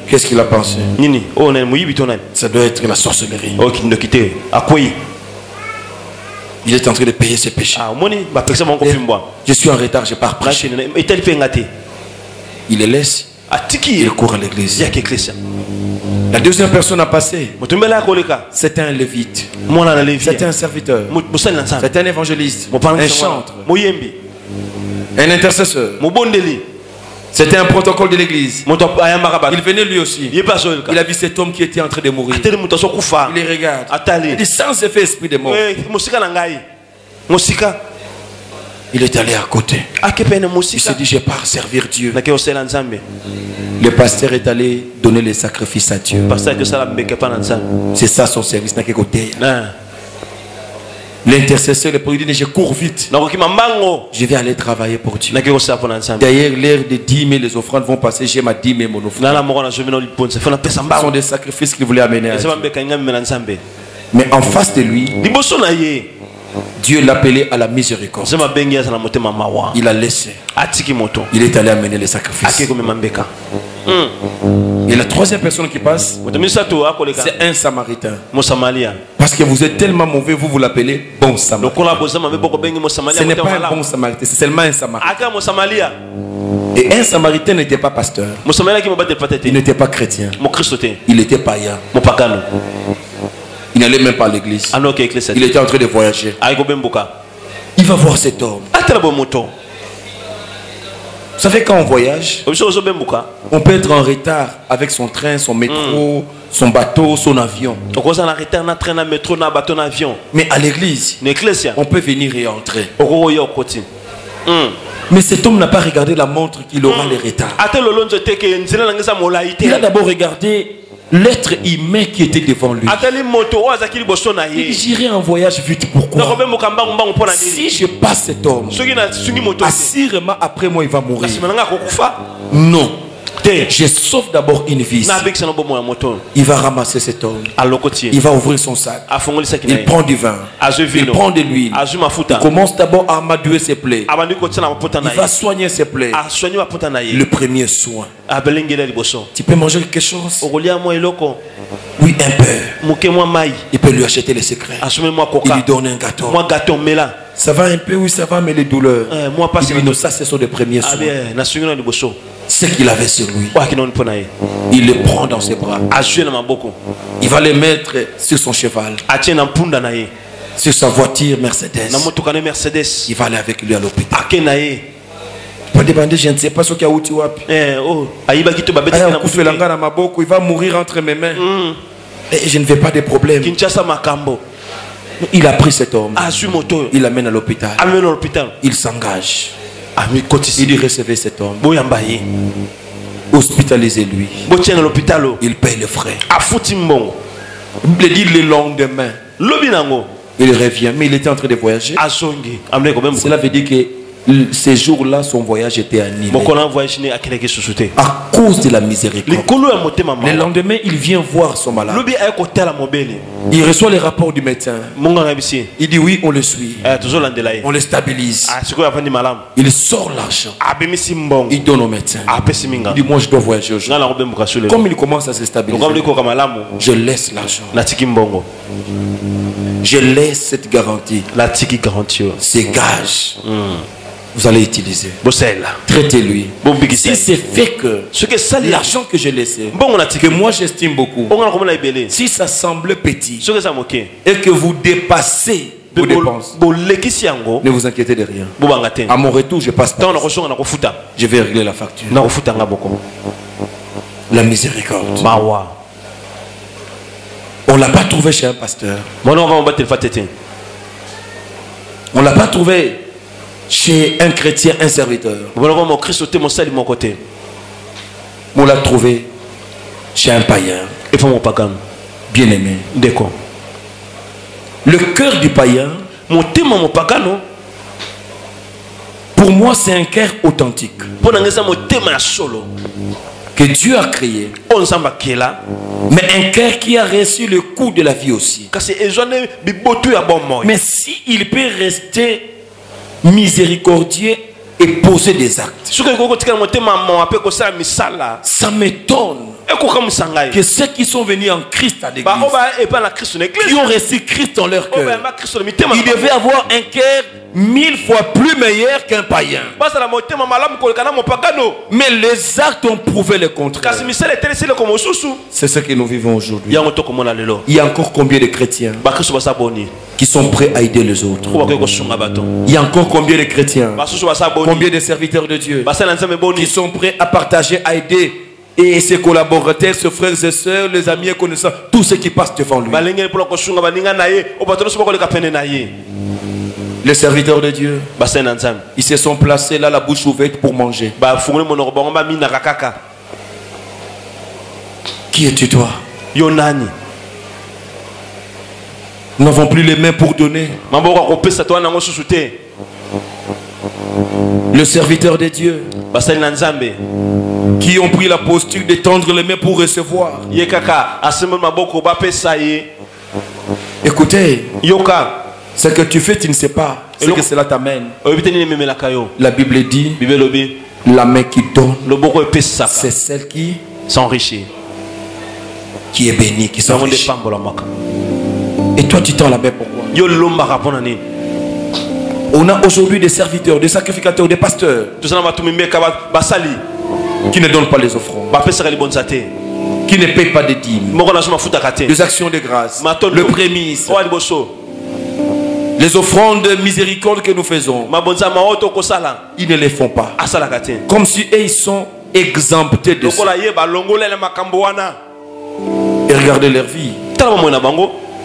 Qu'est-ce qu'il a pensé? Ça doit être la sorcellerie. Il est en train de payer ses péchés. Je suis en retard, je pars prêcher. Il les laisse. Il court à l'église. La deuxième personne a passé. C'était un lévite. C'était un serviteur. C'était un évangéliste. Un chantre. Un intercesseur. C'était un protocole de l'église. Il venait lui aussi. Il a vu cet homme qui était en train de mourir. Il les regarde. Il dit sans effet esprit de mort. Il est allé à côté. Il s'est dit je pars servir Dieu. Le pasteur est allé donner les sacrifices à Dieu. C'est ça son service. L'intercesseur, le président, je cours vite. Je vais aller travailler pour Dieu. D'ailleurs, l'heure de 10 000, les offrandes vont passer. J'ai ma 10 000 mon offrande. Ce sont des sacrifices qu'il voulait amener à Dieu. Mais en face de lui, Dieu l'appelait à la miséricorde. Il a laissé. Il est allé amener les sacrifices. Et la troisième personne qui passe, c'est un Samaritain. Parce que vous êtes tellement mauvais, vous l'appelez bon Samaritain. Ce n'est pas un bon Samaritain, c'est seulement un Samaritain. Et un Samaritain n'était pas pasteur. Il n'était pas chrétien. Il était païen. Il n'allait même pas à l'église. Il était en train de voyager. Il va voir cet homme. Vous savez, quand on voyage, on peut être en retard avec son train, son métro, son bateau, son avion. Mais à l'église, on peut venir et entrer. Mais cet homme n'a pas regardé la montre qu'il aura les retards. Il a d'abord regardé l'être humain qui était devant lui. J'irai en voyage vite. Pourquoi? Si je passe cet homme, assurément après moi il va mourir. Non. Je sauve d'abord une vie. Il va ramasser cet homme. Il va ouvrir son sac. Il prend du vin. Il prend de l'huile. Il commence d'abord à amadouer ses plaies. Il va soigner ses plaies. Le premier soin. Tu peux manger quelque chose? Oui, un peu. Il peut lui acheter les secrets. Il lui donne un gâteau. Ça va un peu? Oui, ça va, mais les douleurs. Il dit non, ça ce sont les premiers soins. Ce qu'il avait sur lui, il le prend dans ses bras. Il va le mettre sur son cheval, sur sa voiture Mercedes. Il va aller avec lui à l'hôpital. Il va demander, je ne sais pas ce qu'il y a où tu vas. Il va mourir entre mes mains. Et je ne veux pas de problème. Il a pris cet homme. Il l'amène à l'hôpital. Il s'engage. Il dit recevez cet homme. Hospitalisez-lui. Il paye les frais. Il dit le lendemain. Il revient, mais il était en train de voyager. Cela veut dire que ces jours-là, son voyage était annulé à cause de la miséricorde. Le lendemain, il vient voir son malade. Il reçoit les rapports du médecin. Il dit oui, on le suit. On le stabilise. Il sort l'argent. Il donne au médecin. Il dit moi je dois voyager aujourd'hui. Comme il commence à se stabiliser, je laisse l'argent. Je laisse cette garantie. Ces gages. Vous allez utiliser. Traitez-lui. Si c'est fait que l'argent que j'ai laissé, que moi j'estime beaucoup, si ça semble petit et que vous dépassez vos dépenses, ne vous inquiétez de rien. À mon retour, je passe par ici. Je vais régler la facture. La miséricorde. On ne l'a pas trouvé chez un pasteur. On ne l'a pas trouvé chez un chrétien, un serviteur. On l'a trouvé chez un païen. Bien aimé. Le cœur du païen, pour moi, c'est un cœur authentique que Dieu a créé, mais un cœur qui a reçu le coup de la vie aussi. Mais s'il peut rester miséricordieux et poser des actes, ça m'étonne que ceux qui sont venus en Christ à l'église, qui ont reçu Christ dans leur cœur, ils devaient avoir un cœur 1000 fois plus meilleur qu'un païen. Mais les actes ont prouvé le contraire. C'est ce que nous vivons aujourd'hui. Il y a encore combien de chrétiens qui sont prêts à aider les autres? Il y a encore combien de chrétiens, combien de serviteurs de Dieu qui sont prêts à partager, à aider et ses collaborateurs, ses frères et sœurs, les amis et connaissances, tous ceux qui passent devant lui. Les serviteurs de Dieu, ils se sont placés là, la bouche ouverte pour manger. Qui es-tu toi? Nous n'avons plus les mains pour donner. Le serviteur de Dieu, qui ont pris la posture de tendre les mains pour recevoir. Écoutez, ce que tu fais, tu ne sais pas ce que cela t'amène. La Bible dit, la main qui donne, c'est celle qui s'enrichit, qui est bénie, qui s'enrichit. Et toi, tu tends la main pourquoi? On a aujourd'hui des serviteurs, des sacrificateurs, des pasteurs qui ne donnent pas les offrandes. qui ne paient pas de dîmes, les actions de grâce, le prémisse, les offrandes de miséricorde que nous faisons, ils ne les font pas. Comme si ils sont exemptés de ça. Et regardez leur vie.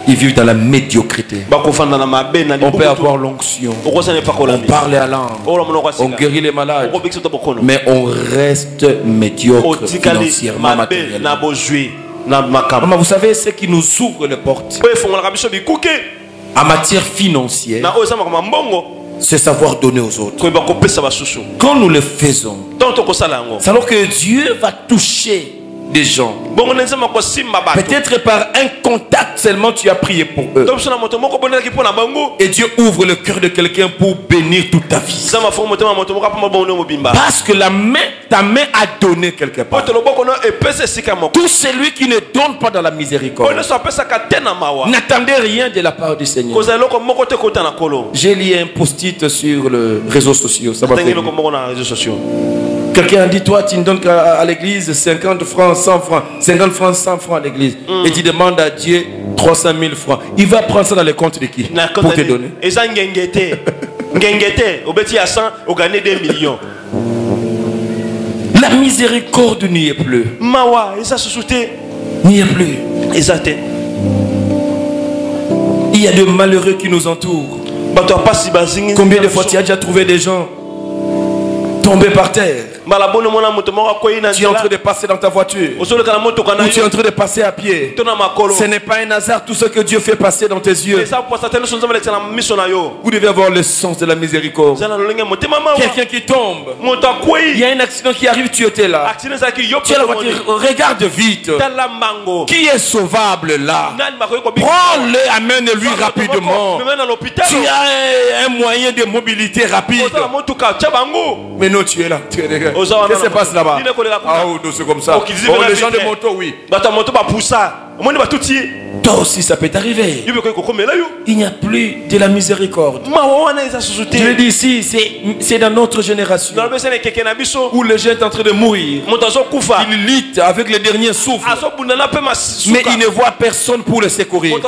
Ils vivent dans la médiocrité. On peut avoir l'onction, on parle à langue, on guérit les malades, mais on reste médiocre financièrement, matériellement. Maman, vous savez ce qui nous ouvre les portes en matière financière, c'est savoir donner aux autres. Quand nous le faisons, c'est alors que Dieu va toucher des gens. Peut-être par un contact seulement tu as prié pour eux. Et Dieu ouvre le cœur de quelqu'un pour bénir toute ta vie. Parce que ta main a donné quelque part. Tout celui qui ne donne pas dans la miséricorde n'attendez rien de la part du Seigneur. J'ai lié un post-it sur les réseaux sociaux. Ça va faire. Quelqu'un a dit, toi tu ne donnes qu'à l'église 50 francs, 100 francs, 50 francs, 100 francs à l'église. Et tu demandes à Dieu 300 000 francs. Il va prendre ça dans les comptes de qui pour te donner? La miséricorde n'y est plus. N'y est plus. Il y a de malheureux qui nous entourent. Combien de fois tu as déjà trouvé des gens tombés par terre? Tu es en train de passer dans ta voiture, ou tu es en train de passer à pied. Ce n'est pas un hasard tout ce que Dieu fait passer dans tes yeux. Vous devez avoir le sens de la miséricorde. Quelqu'un qui tombe, il y a un accident qui arrive, tu étais là, tu as la voiture, regarde vite qui est sauvable là, prends-le, amène-lui rapidement. Tu as un moyen de mobilité rapide, mais non, tu es là, tu es là. Qu'est-ce qui se passe là-bas? Ah, c'est comme ça. Oh, les gens de moto, oui. Toi aussi, ça peut t'arriver. Il n'y a plus de la miséricorde. Je le dis ici, c'est dans notre génération où les gens sont en train de mourir. Ils luttent avec les derniers souffles, mais ils ne voient personne pour le secourir.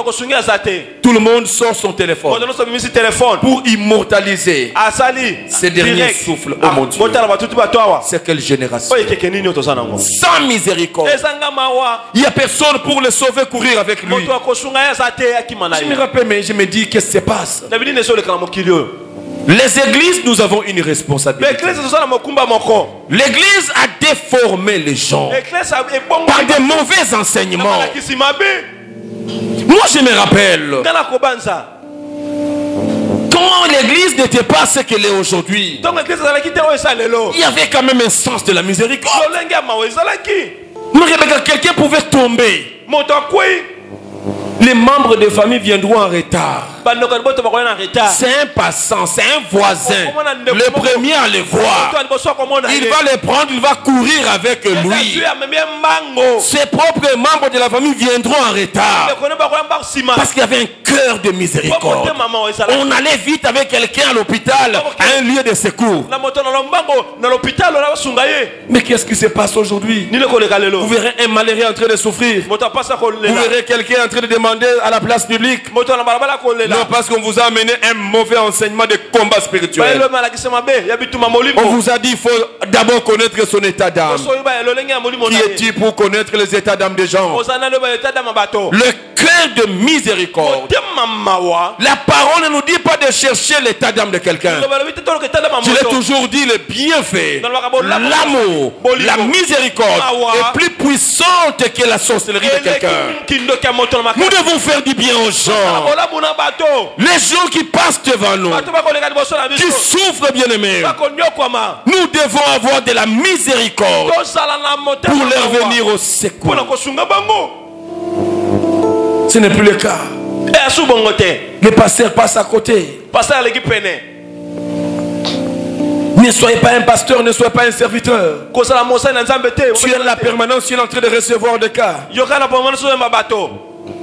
Tout le monde sort son téléphone pour immortaliser ces derniers souffles. Oh mon Dieu, c'est quelle génération sans miséricorde? Il n'y a personne pour le sauver, courir avec lui. Je me rappelle, mais je me dis, qu'est-ce qui se passe? Les églises, nous avons une responsabilité. L'église a déformé les gens par de mauvais enseignements. Moi, je me rappelle quand l'église n'était pas ce qu'elle est aujourd'hui, il y avait quand même un sens de la miséricorde. Quelqu'un pouvait tomber, les membres de famille viendront en retard. C'est un passant, c'est un voisin, le premier à le voir. Il va le prendre, il va courir avec lui. Ses propres membres de la famille viendront en retard parce qu'il y avait un cœur de miséricorde. On allait vite avec quelqu'un à l'hôpital, à un lieu de secours. Mais qu'est-ce qui se passe aujourd'hui? Vous verrez un malheureux en train de souffrir. Vous verrez quelqu'un en train de demander à la place publique. Non, parce qu'on vous a amené un mauvais enseignement de combat spirituel. On vous a dit qu'il faut d'abord connaître son état d'âme. Qui est-il pour connaître les états d'âme des gens? Le cœur de miséricorde. La parole ne nous dit pas de chercher l'état d'âme de quelqu'un. Je l'ai toujours dit, le bienfait, l'amour, la miséricorde est plus puissante que la sorcellerie de quelqu'un. Nous devons faire du bien aux gens. Les gens qui passent devant nous, qui souffrent, bien aimés, nous devons avoir de la miséricorde pour leur venir au secours. Ce n'est plus le cas. Le pasteur passe à côté. Ne soyez pas un pasteur, ne soyez pas un serviteur. Tu es la permanence, tu es en train de recevoir des cas.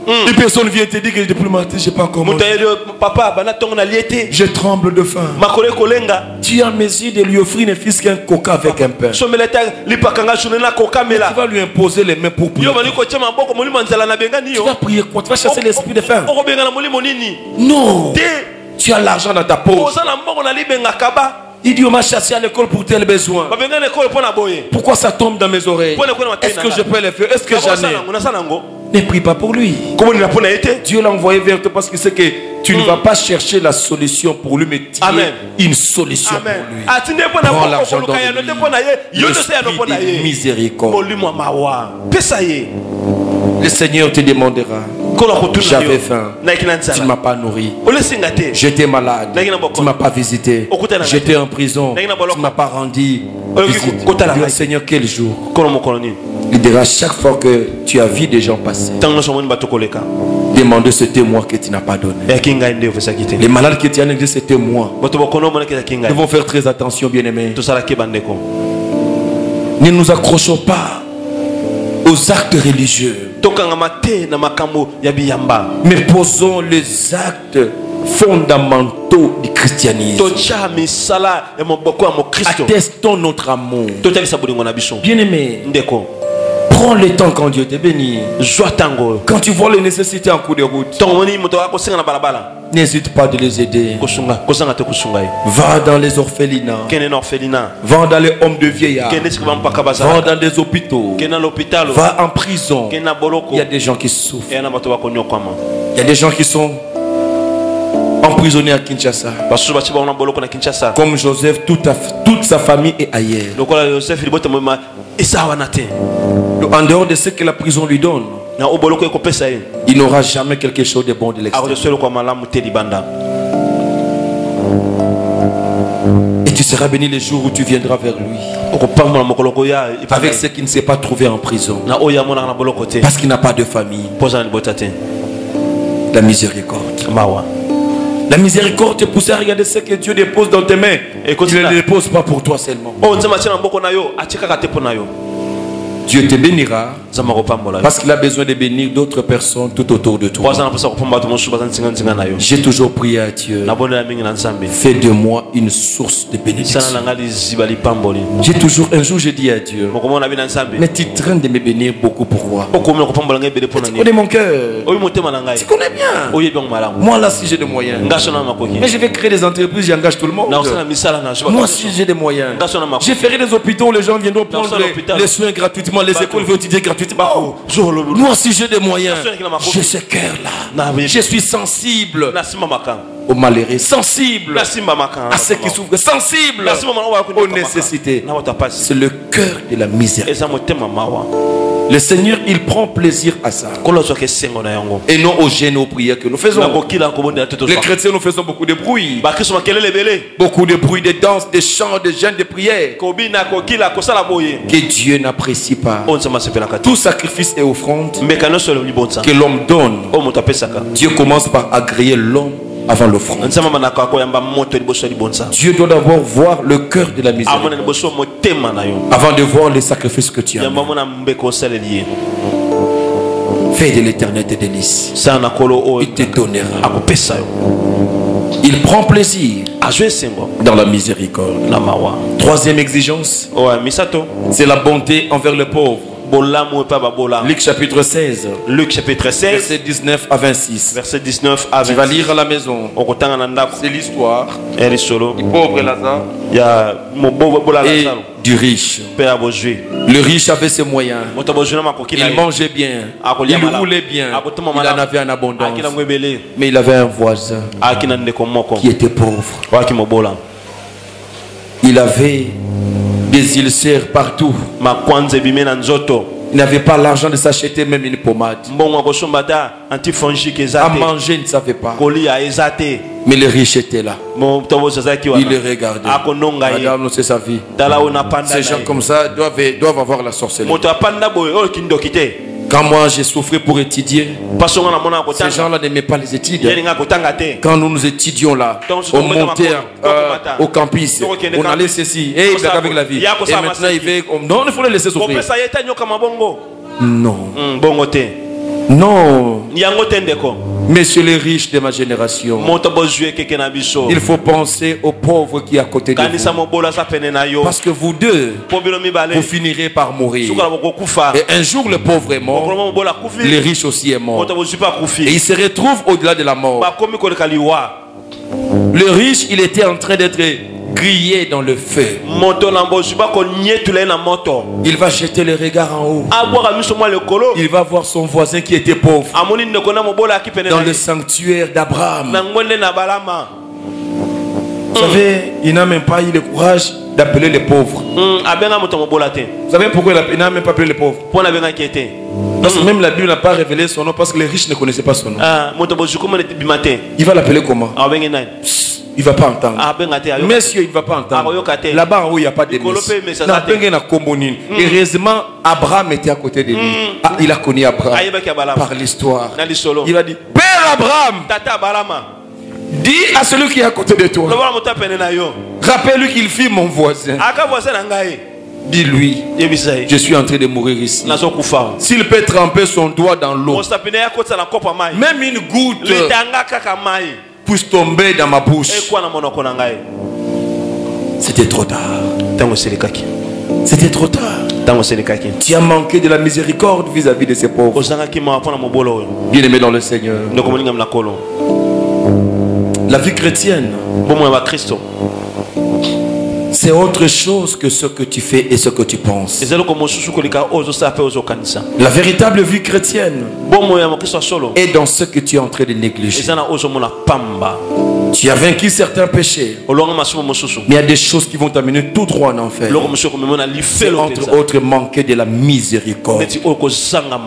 Une personne vient te dire que depuis le matin, je n'ai pas encore mangé. Je tremble de faim. Tu as mes yeux de lui offrir ne fils qu'un coca avec un pain. Tu vas lui imposer les mains pour prier. Tu vas prier quoi? Tu vas chasser l'esprit de faim? Non. Tu as l'argent dans ta poche. Il dit on m'a chassé à l'école pour tel besoin. Pourquoi ça tombe dans mes oreilles? Est-ce que je peux les faire? Est-ce que j'en ai? Ne prie pas pour lui. Dieu l'a envoyé vers toi parce qu'il sait que tu ne vas pas chercher la solution pour lui, mais tu as une solution pour lui. Prends l'argent dans le miséricorde. Le Seigneur te demandera. J'avais faim, tu ne m'as pas nourri. J'étais malade, tu ne m'as pas visité. J'étais en prison, tu ne m'as pas rendu visite. Le Seigneur, quel jour? Il dira chaque fois que tu as vu des gens passer, demande c'était moi que tu n'as pas donné. Les malades que tu as négligés, c'était moi. Nous devons faire très attention, bien-aimés. Ne nous accrochons pas aux actes religieux, mais posons les actes fondamentaux du christianisme. Attestons notre amour. Bien-aimé, prends le temps quand Dieu te bénit. Quand tu vois les nécessités en cours de route, n'hésite pas de les aider. Va dans les orphelinats. Va dans les hommes de vieillards. Va dans des hôpitaux. Va en prison. Il y a des gens qui souffrent. Il y a des gens qui sont emprisonnés à Kinshasa. Comme Joseph, toute sa famille est ailleurs. En dehors de ce que la prison lui donne, il n'aura jamais quelque chose de bon de l'extérieur. Et tu seras béni le jour où tu viendras vers lui, avec ce qui ne s'est pas trouvé en prison, parce qu'il n'a pas de famille. La miséricorde. La miséricorde te pousse à regarder ce que Dieu dépose dans tes mains. Et il ne le dépose pas pour toi seulement. Dieu te bénira parce qu'il a besoin de bénir d'autres personnes tout autour de toi. J'ai toujours prié à Dieu, fais de moi une source de bénédiction. J'ai toujours, un jour j'ai dit à Dieu, mais tu es en train de me bénir beaucoup, pourquoi? Tu connais mon cœur, tu connais bien. Moi là, si j'ai des moyens, mais je vais créer des entreprises, j'engage tout le monde. Moi si j'ai des moyens, je ferai des hôpitaux où les gens viendront prendre les soins gratuitement, les écoles vont étudier gratuitement. Moi si j'ai des moyens, j'ai ce cœur là, je suis sensible aux malheureux, sensible à ceux qui souffrent, sensible aux nécessités. C'est le cœur de la misère. Le Seigneur, il prend plaisir à ça. Et non aux jeûnes, aux prières que nous faisons. Les chrétiens, nous faisons beaucoup de bruit. Beaucoup de bruit, de danse, de chants, de jeûnes, de prières. Que Dieu n'apprécie pas. Tout sacrifice et offrande que l'homme donne, Dieu commence par agréer l'homme avant l'offrande. Dieu doit d'abord voir le cœur de la miséricorde avant de voir les sacrifices que tu as. Fais de l'Éternel tes délices. Il te donnera. Il prend plaisir dans la miséricorde. Troisième exigence, c'est la bonté envers le pauvre. Luc chapitre 16. Verset 19 à 26. Tu vas lire à la maison. C'est l'histoire du pauvre Lazare et du riche. Le riche avait ses moyens. Il mangeait bien. Il roulait bien. Il en avait en abondance. Mais il avait un voisin qui était pauvre. Il avait des ulcères partout. Il n'avait pas l'argent de s'acheter même une pommade. À manger, il ne savait pas. Mais le riche était là. Il le regardait. Madame, c'est sa vie. Ces gens comme ça doivent avoir la sorcellerie. Quand moi j'ai souffert pour étudier, ces gens-là n'aimaient pas les études. Quand nous nous étudions là, on montait au campus, on allait ceci, et il avec la vie. Et maintenant il veut, non, il faut les laisser souffrir. Non. Non. Messieurs les riches de ma génération, il faut penser aux pauvres qui est à côté de vous. Parce que vous deux, vous finirez par mourir. Et un jour le pauvre est mort, le riche aussi est mort. Et il se retrouve au-delà de la mort. Le riche, il était en train d'être grillé dans le feu. Il va jeter le regard en haut. Il va voir son voisin qui était pauvre dans le sanctuaire d'Abraham. Vous savez, il n'a même pas eu le courage d'appeler les pauvres. Vous savez pourquoi il n'a même pas appelé les pauvres? Parce que même la Bible n'a pas révélé son nom, parce que les riches ne connaissaient pas son nom. Il va l'appeler comment? Il ne va pas entendre. Messieurs, il ne va pas entendre. Là-bas en haut, il n'y a pas de messe. Heureusement, Abraham était à côté de lui. Il a connu Abraham par l'histoire. Il a dit, Père Abraham, dis à celui qui est à côté de toi, rappelle-lui qu'il fit mon voisin. Dis-lui, je suis en train de mourir ici. S'il peut tremper son doigt dans l'eau, même une goutte puisse tomber dans ma bouche. C'était trop tard. C'était trop tard. Tu as manqué de la miséricorde vis-à-vis de ces pauvres. Bien aimé dans le Seigneur, la vie chrétienne, c'est autre chose que ce que tu fais et ce que tu penses. La véritable vie chrétienne est dans ce que tu es en train de négliger. Tu as vaincu certains péchés, mais il y a des choses qui vont t'amener tout droit en enfer. C'est entre autres manquer de la miséricorde.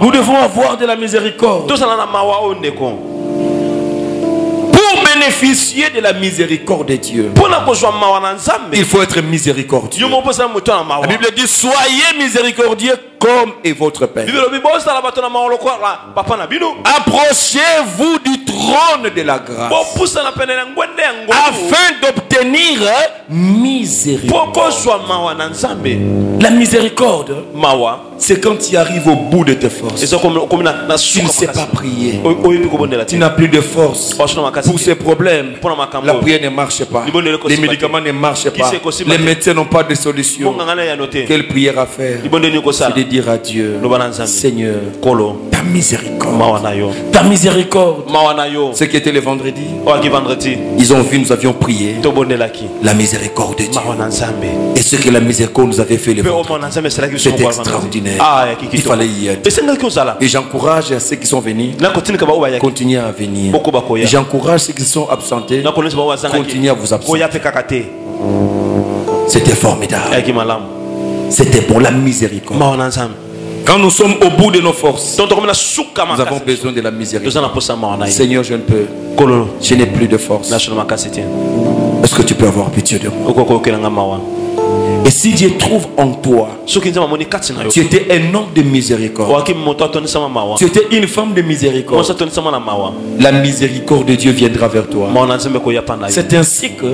Nous devons avoir de la miséricorde. Bénéficier de la miséricorde de Dieu, il faut être miséricordieux. La Bible dit, soyez miséricordieux comme est votre Père. Approchez-vous du trône de la grâce afin d'obtenir miséricorde. La miséricorde, c'est quand tu arrives au bout de tes forces. Tu ne sais pas prier. Tu n'as plus de force pour ces problèmes. La prière ne marche pas. Les médicaments ne marchent pas. Les médecins n'ont pas de solution. Quelle prière à faire? C'est de dire à Dieu, Seigneur, ta miséricorde. Ta miséricorde. Ce qui était le vendredi, ils ont vu, nous avions prié la miséricorde de Dieu. Et ce que la miséricorde nous avait fait le vendredi, c'était extraordinaire. Il fallait y être. Et j'encourage à ceux qui sont venus, continuez à venir. Et j'encourage ceux qui sont absentés, continuez à vous absenter. C'était formidable. C'était pour la miséricorde. Quand nous sommes au bout de nos forces, nous avons besoin de la miséricorde. Seigneur, je ne peux. Je n'ai plus de force. Est-ce que tu peux avoir pitié de moi? Et si Dieu trouve en toi, tu étais un homme de miséricorde, tu étais une femme de miséricorde, la miséricorde de Dieu viendra vers toi. C'est ainsi que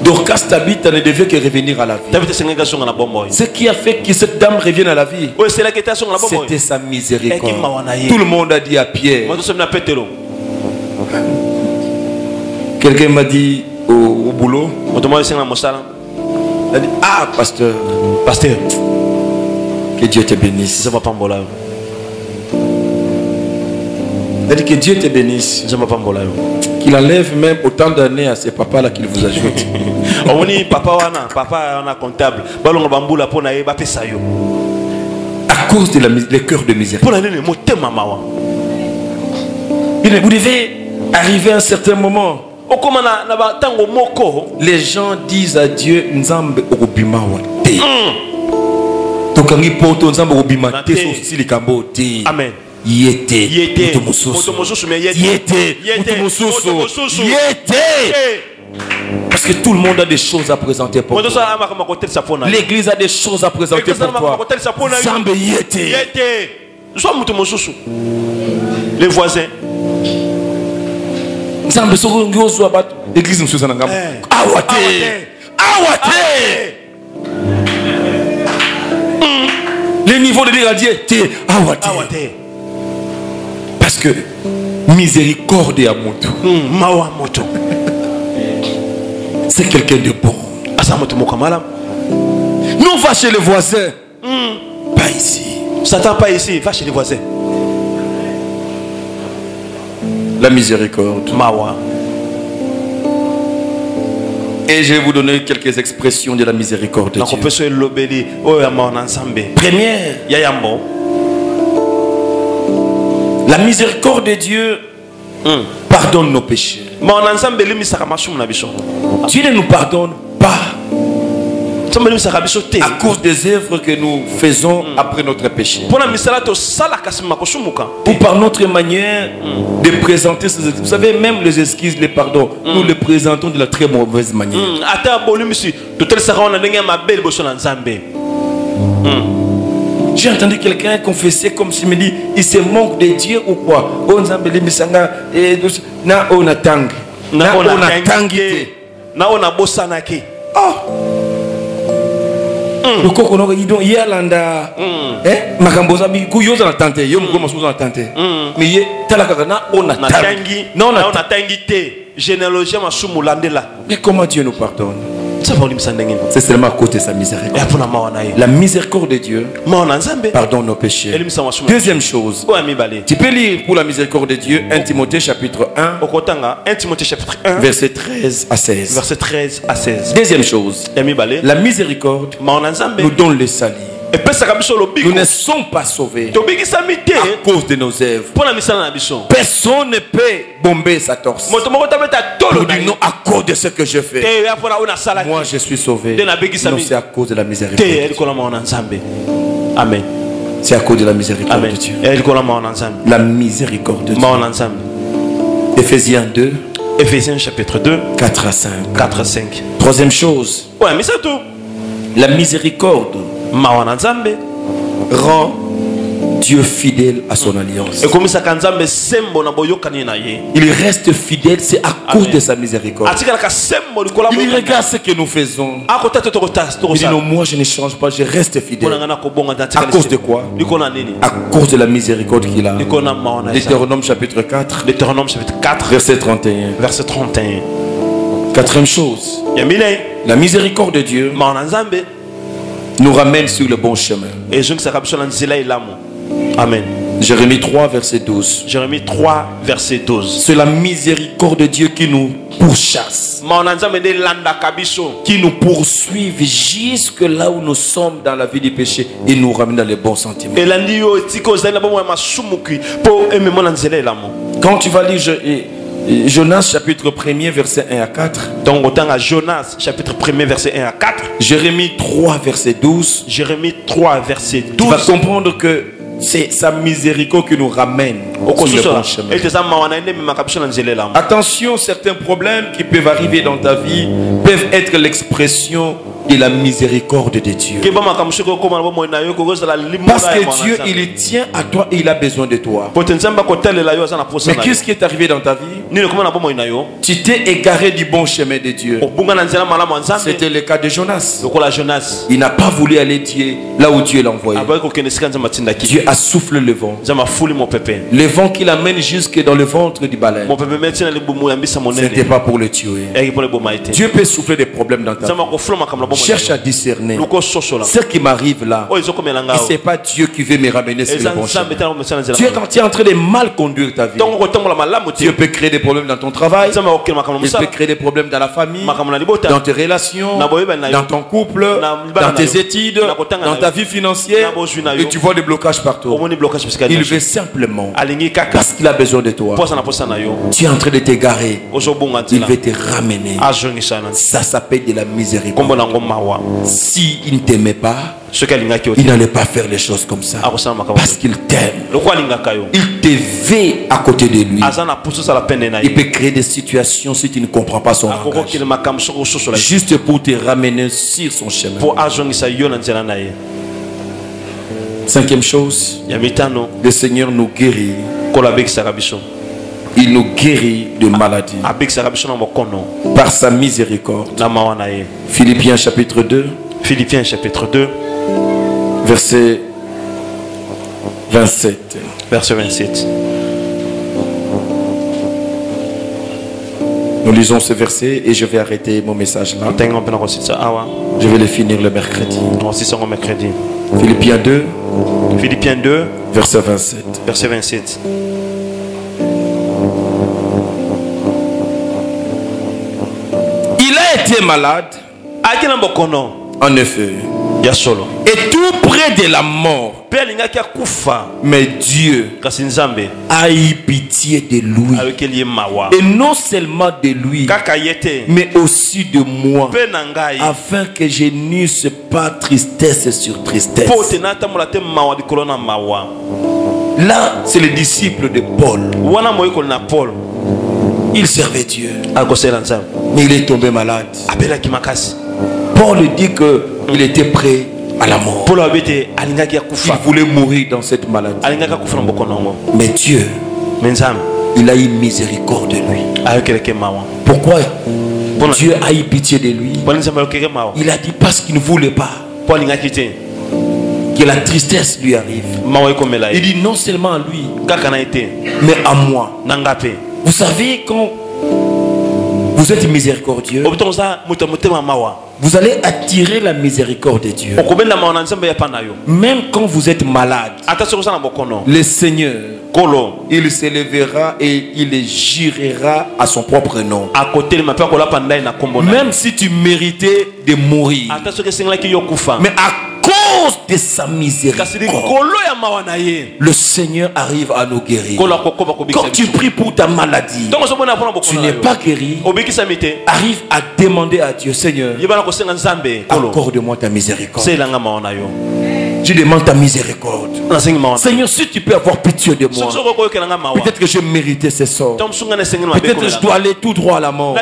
Dorcas Tabitha ne devait que revenir à la vie. Ce qui a fait que cette dame revienne à la vie, c'était sa miséricorde. Tout le monde a dit à Pierre. Quelqu'un m'a dit au boulot, il a dit, ah pasteur, que Dieu te bénisse. Il a dit que Dieu te bénisse. Qu'il enlève même autant d'années à ces papas là qu'il vous ajoute. À cause de le cœur de miséricorde. Vous devez arriver à un certain moment. Les gens disent à Dieu, Nzambe obima wate. Tokangi poto Nzambe obima te so likambo te. Amen. Yete. Parce que tout le monde a des choses à présenter pour toi. L'église a des choses à présenter pour toi. Nzambe yete. Les voisins. L'église nous faisait un gamme. Awate. Le niveau de dire à Dieu, Awate. que miséricorde à moto. C'est quelqu'un de bon. Nous va chez les voisins. Pas ici. Satan pas ici, va chez les voisins. La miséricorde. Et je vais vous donner quelques expressions de la miséricorde de Dieu. Première, la miséricorde de Dieu pardonne nos péchés. Dieu ne nous pardonne pas à cause des œuvres que nous faisons après notre péché. Ou par notre manière de présenter ces excuses. Vous savez, même les excuses, les pardons, nous les présentons de la très mauvaise manière. J'ai entendu quelqu'un confesser comme s'il me dit, il se moque de Dieu ou quoi? Le coco il donc yalanda makamboza bi kuyoza na tante yo mukoma suza na tante mais ye talaka na ona tangi non na tangi te généalogie masumu landela. Mais comment Dieu nous pardonne? C'est seulement à cause de sa miséricorde. La miséricorde de Dieu pardonne nos péchés. Deuxième chose, tu peux lire pour la miséricorde de Dieu 1 Timothée chapitre 1 verset 13 à 16. Verset 13 à 16. Deuxième chose, la miséricorde nous donne le salut. Nous ne sommes pas sauvés à cause de nos œuvres. Personne ne peut bomber sa torse pour dire non à cause de ce que je fais. Moi je suis sauvé. Non, c'est à cause de la miséricorde. Amen. C'est à cause de la miséricorde de Dieu. La miséricorde de Dieu. Éphésiens 2. Éphésiens chapitre 2. 4 à 5. 4 à 5. Troisième chose. Ouais, mais c'est tout. La miséricorde rend Dieu fidèle à son alliance. Il reste fidèle, c'est à cause de sa miséricorde. Il regarde ce que nous faisons. Il dit non, moi je ne change pas, je reste fidèle. À cause de quoi? À cause de la miséricorde qu'il a. Deutéronome chapitre 4. Verset 31. Verset 31. Quatrième chose, la miséricorde de Dieu nous ramène sur le bon chemin. Amen. Jérémie 3 verset 12. Jérémie 3 verset 12. C'est la miséricorde de Dieu qui nous pourchasse, qui nous poursuit jusque là où nous sommes dans la vie du péché et nous ramène dans les bons sentiments. Quand tu vas lire Jonas chapitre 1er verset 1 à 4. Donc autant à Jonas chapitre 1er verset 1 à 4. Jérémie 3 verset 12. Jérémie 3 verset 12. Tu vas comprendre que c'est sa miséricorde qui nous ramène sur le bon chemin. Attention, certains problèmes qui peuvent arriver dans ta vie peuvent être l'expression de la miséricorde de Dieu. Parce que Dieu, il tient à toi et il a besoin de toi. Mais qu'est-ce qui est arrivé dans ta vie? Tu t'es égaré du bon chemin de Dieu. C'était le cas de Jonas. Il n'a pas voulu aller là où Dieu l'a envoyé. Dieu a soufflé le vent. Le vent qui l'amène jusque dans le ventre du baleine. Ce n'était pas pour le tuer. Dieu peut souffler des problèmes dans ta vie. Cherche à discerner ce qui m'arrive là. Et ce n'est pas Dieu qui veut me ramener sur le bon chemin. Dieu est en train de mal conduire ta vie. Dieu peut créer des problèmes dans ton travail. Il peut créer des problèmes dans la famille, dans tes relations, dans ton couple, dans tes études, dans ta vie financière. Et tu vois des blocages partout. Il veut simplement, parce qu'il a besoin de toi, tu es en train de t'égarer. Il veut te ramener. Ça s'appelle de la miséricorde. S'il ne t'aimait pas, il n'allait pas faire les choses comme ça. Parce qu'il t'aime. Il te veut à côté de lui. Il peut créer des situations si tu ne comprends pas son langage, juste pour te ramener sur son chemin. Cinquième chose, le Seigneur nous guérit. Il nous guérit de maladies par sa miséricorde. Philippiens chapitre 2. Philippiens chapitre 2. Verset 27. Verset 27. Nous lisons ce verset et je vais arrêter mon message là. Je vais le finir le mercredi. Philippiens 2. Philippiens 2. Verset 27. Verset 27. Il a été malade. En effet. Et tout près de la mort. Mais Dieu a eu pitié de lui. Et non seulement de lui, mais aussi de moi, afin que je n'eusse pas tristesse sur tristesse. Là, c'est le disciple de Paul. Il servait Dieu, mais il est tombé malade. Paul dit qu'il était prêt à la mort. Il voulait mourir dans cette maladie. Mais Dieu, il a eu miséricorde de lui. Pourquoi Dieu a eu pitié de lui? Il a dit parce qu'il ne voulait pas que la tristesse lui arrive. Il dit non seulement à lui, mais à moi. Vous savez, quand vous êtes miséricordieux, vous allez attirer la miséricorde de Dieu. Même quand vous êtes malade, le Seigneur, il s'élèvera et il jurera à son propre nom. Même si tu méritais de mourir, mais à cause de sa miséricorde, le Seigneur arrive à nous guérir. Quand tu pries pour ta maladie, tu n'es pas guéri, arrive à demander à Dieu, Seigneur, accorde-moi ta miséricorde. Je demande ta miséricorde. Seigneur, si tu peux avoir pitié de moi, peut-être que je méritais ce sort. Peut-être que je dois aller tout droit à la mort.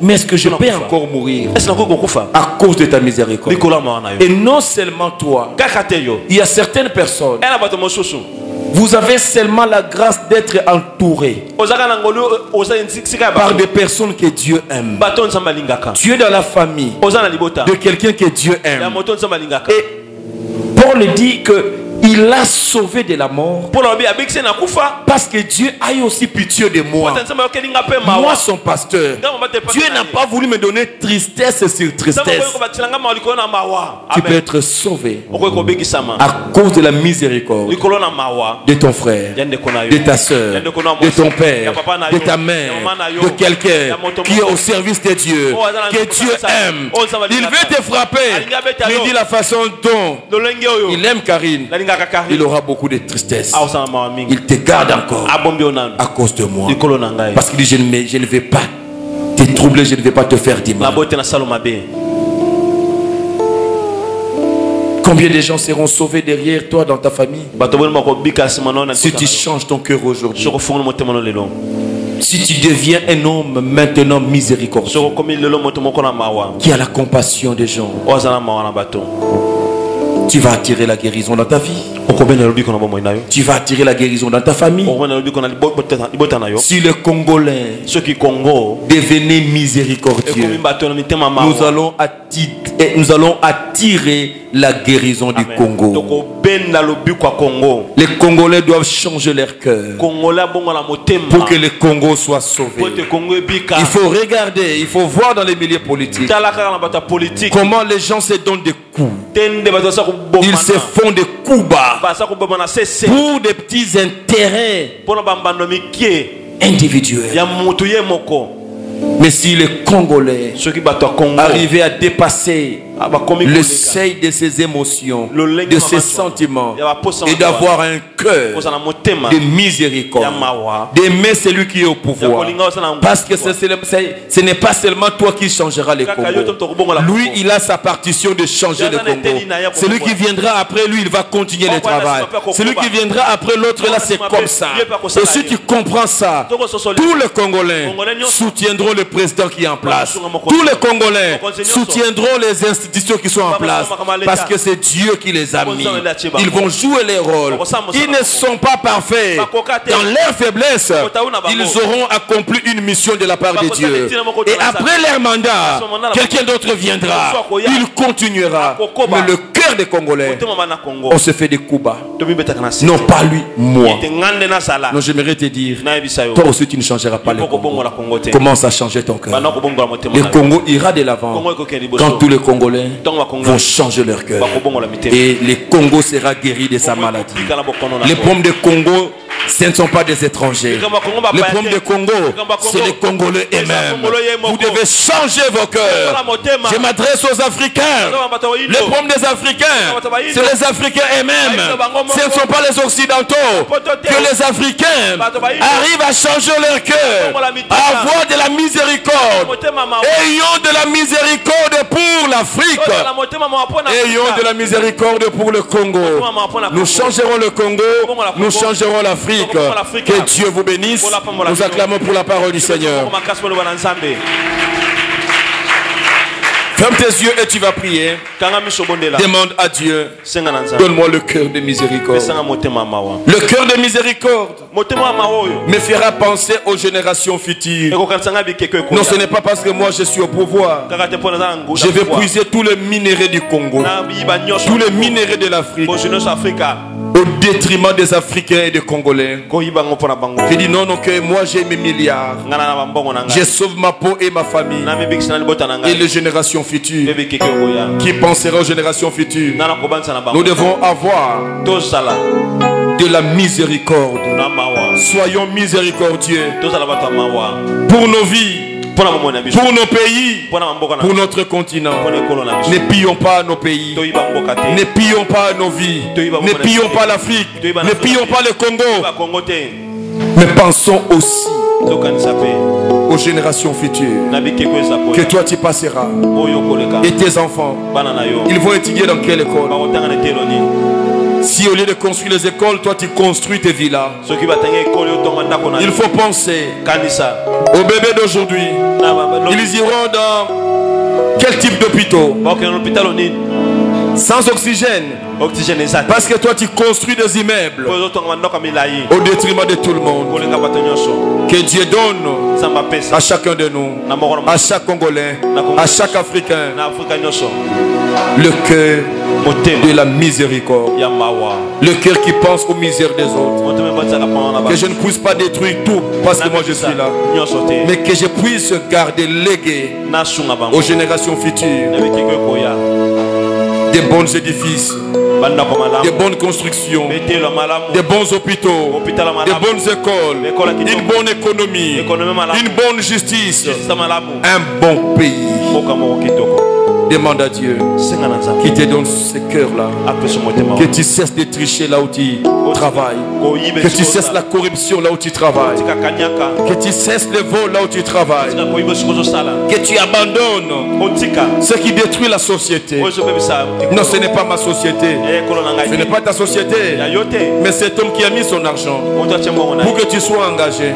Mais est-ce que je peux encore mourir à cause de ta miséricorde? Et non seulement toi, il y a certaines personnes, vous avez seulement la grâce d'être entouré par des personnes que Dieu aime. Tu es dans la famille de quelqu'un que Dieu aime. Et Paul dit qu'il a sauvé de la mort parce que Dieu a eu aussi pitié de moi. Moi, son pasteur, Dieu n'a pas voulu me donner tristesse sur tristesse. Tu peux être sauvé à cause de la miséricorde de ton frère, de ta soeur, de ton père, de ta mère, de quelqu'un qui est au service de Dieu, que Dieu aime. Il veut te frapper, mais il dit la façon dont il aime Karine, il aura beaucoup de tristesse. Il te garde encore à cause de moi. Parce qu'il dit je ne vais pas te troubler, je ne vais pas te faire du mal. Combien de gens seront sauvés derrière toi dans ta famille si tu changes ton cœur aujourd'hui? Si tu deviens un homme maintenant miséricordieux qui a la compassion des gens, tu vas attirer la guérison dans ta vie. Tu vas attirer la guérison dans ta famille. Si les Congolais devenaient miséricordieux, nous allons attirer la guérison du Congo. Les Congolais doivent changer leur cœur pour que le Congo soit sauvé. Il faut regarder, il faut voir dans les milieux politiques comment les gens se donnent des coups. Ils se font des coups bas pour des petits intérêts individuels. Mais si les Congolais arrivaient à dépasser le seuil de ses émotions, de ses sentiments, et d'avoir un cœur de miséricorde, d'aimer celui qui est au pouvoir, parce que ce n'est pas seulement toi qui changeras le Congo. Lui, il a sa partition de changer le Congo. Celui qui viendra après lui, il va continuer le travail. Celui qui viendra après l'autre, là, c'est comme ça. Et si tu comprends ça, tous les Congolais soutiendront le président qui est en place. Tous les Congolais soutiendront les institutions institutions qui sont en place, parce que c'est Dieu qui les a mis. Ils vont jouer les rôles. Ils ne sont pas parfaits. Dans leur faiblesse, ils auront accompli une mission de la part de Dieu. Et après leur mandat, quelqu'un d'autre viendra. Il continuera. Mais le cœur des Congolais, on se fait des coups bas. Non, pas lui, moi. Non, j'aimerais te dire, toi aussi tu ne changeras pas le Congo. Commence à changer ton cœur. Le Congo ira de l'avant quand tous les Congolais vont changer leur cœur. Et le Congo sera guéri de sa maladie. Les pommes de Congo, ce ne sont pas des étrangers. Les pommes de Congo, c'est les Congolais eux-mêmes. Vous devez changer vos cœurs. Je m'adresse aux Africains. Les pommes des Africains, c'est les Africains eux-mêmes. Ce ne sont pas les Occidentaux. Que les Africains arrivent à changer leur cœur, à avoir de la miséricorde. Ayons de la miséricorde pour l'Afrique. Ayons de la miséricorde pour le Congo. Nous changerons le Congo, nous changerons l'Afrique. Que Dieu vous bénisse. Nous acclamons pour la parole du Seigneur. Ferme tes yeux et tu vas prier. Demande à Dieu, donne-moi le cœur de miséricorde. Le cœur de miséricorde me fera penser aux générations futures. Non, ce n'est pas parce que moi je suis au pouvoir. Je vais puiser tous les minéraux du Congo, tous les minéraux de l'Afrique, au détriment des Africains et des Congolais. Je dis non, non, que moi j'ai mes milliards. Je sauve ma peau et ma famille. Et les générations futures qui penseront aux générations futures. Nous devons avoir de la miséricorde. Soyons miséricordieux pour nos vies, pour nos pays, pour notre continent. Ne pillons pas nos pays, ne pillons pas nos vies, ne pillons pas l'Afrique, ne pillons pas le Congo, mais pensons aussi aux générations futures. Que toi tu passeras et tes enfants, ils vont étudier dans quelle école? Si au lieu de construire les écoles, toi tu construis tes villas, il faut penser aux bébés d'aujourd'hui. Ils iront dans quel type d'hôpitaux? Sans oxygène. Parce que toi tu construis des immeubles au détriment de tout le monde. Que Dieu donne à chacun de nous, à chaque Congolais, à chaque Africain, le cœur de la miséricorde, le cœur qui pense aux misères des autres. Que je ne puisse pas détruire tout parce que moi je suis là, mais que je puisse garder légué aux générations futures des bons édifices, des bonnes constructions, des bons hôpitaux, des bonnes écoles, une bonne économie, une bonne justice, un bon pays. Demande à Dieu qui te donne ce cœur-là. Que tu cesses de tricher là où tu travailles. Que tu cesses la corruption là où tu travailles. Que tu cesses le vol là où tu travailles. Que tu abandonnes ce qui détruit la société. Non, ce n'est pas ma société. Ce n'est pas ta société. Mais cet homme qui a mis son argent pour que tu sois engagé.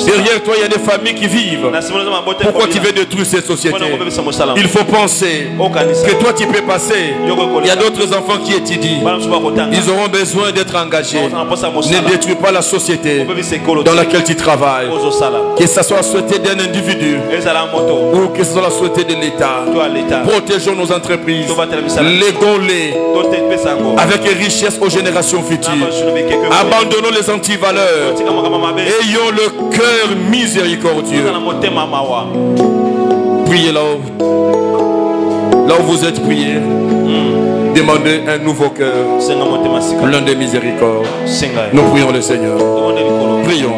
Derrière toi, il y a des familles qui vivent. Pourquoi tu veux détruire cette société? Il faut penser que toi tu peux passer. Il y a d'autres enfants qui étudient. Ils auront besoin d'être engagés. Ne détruis pas la société dans laquelle tu travailles. Que ce soit la société d'un individu ou que ce soit la société de l'État. Protégeons nos entreprises. Léguons-les avec richesse aux générations futures. Abandonnons les antivaleurs. Ayons le cœur miséricordieux. Priez là-haut. Là où vous êtes, priez. Demandez un nouveau cœur, l'un des miséricordes. Nous prions le Seigneur. Prions.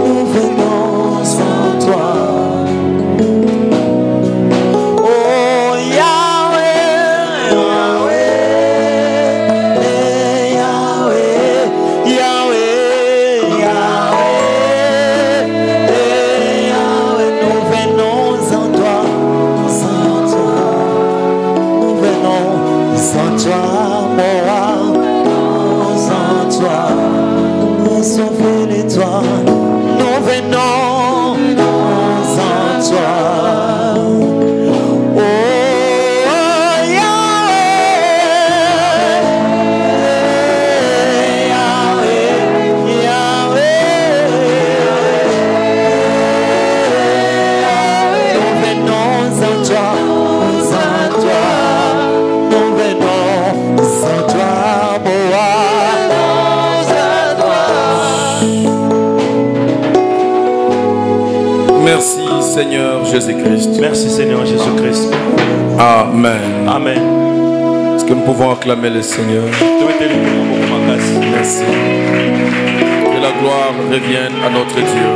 nous venons en toi. Oh Yahweh, Yahweh, Yahweh, Yahweh, Yahweh, nous venons en toi, nous venons en toi, mon roi, en toi, nous sauver les toi, nous venons en toi. Oh Yahweh, Yahweh, Yahweh, nous venons en toi, nous venons en toi, mon roi. Merci Seigneur Jésus-Christ. Merci Seigneur Jésus-Christ. Amen. Amen. Est-ce que nous pouvons acclamer le Seigneur? Merci. Que la gloire revienne à notre Dieu.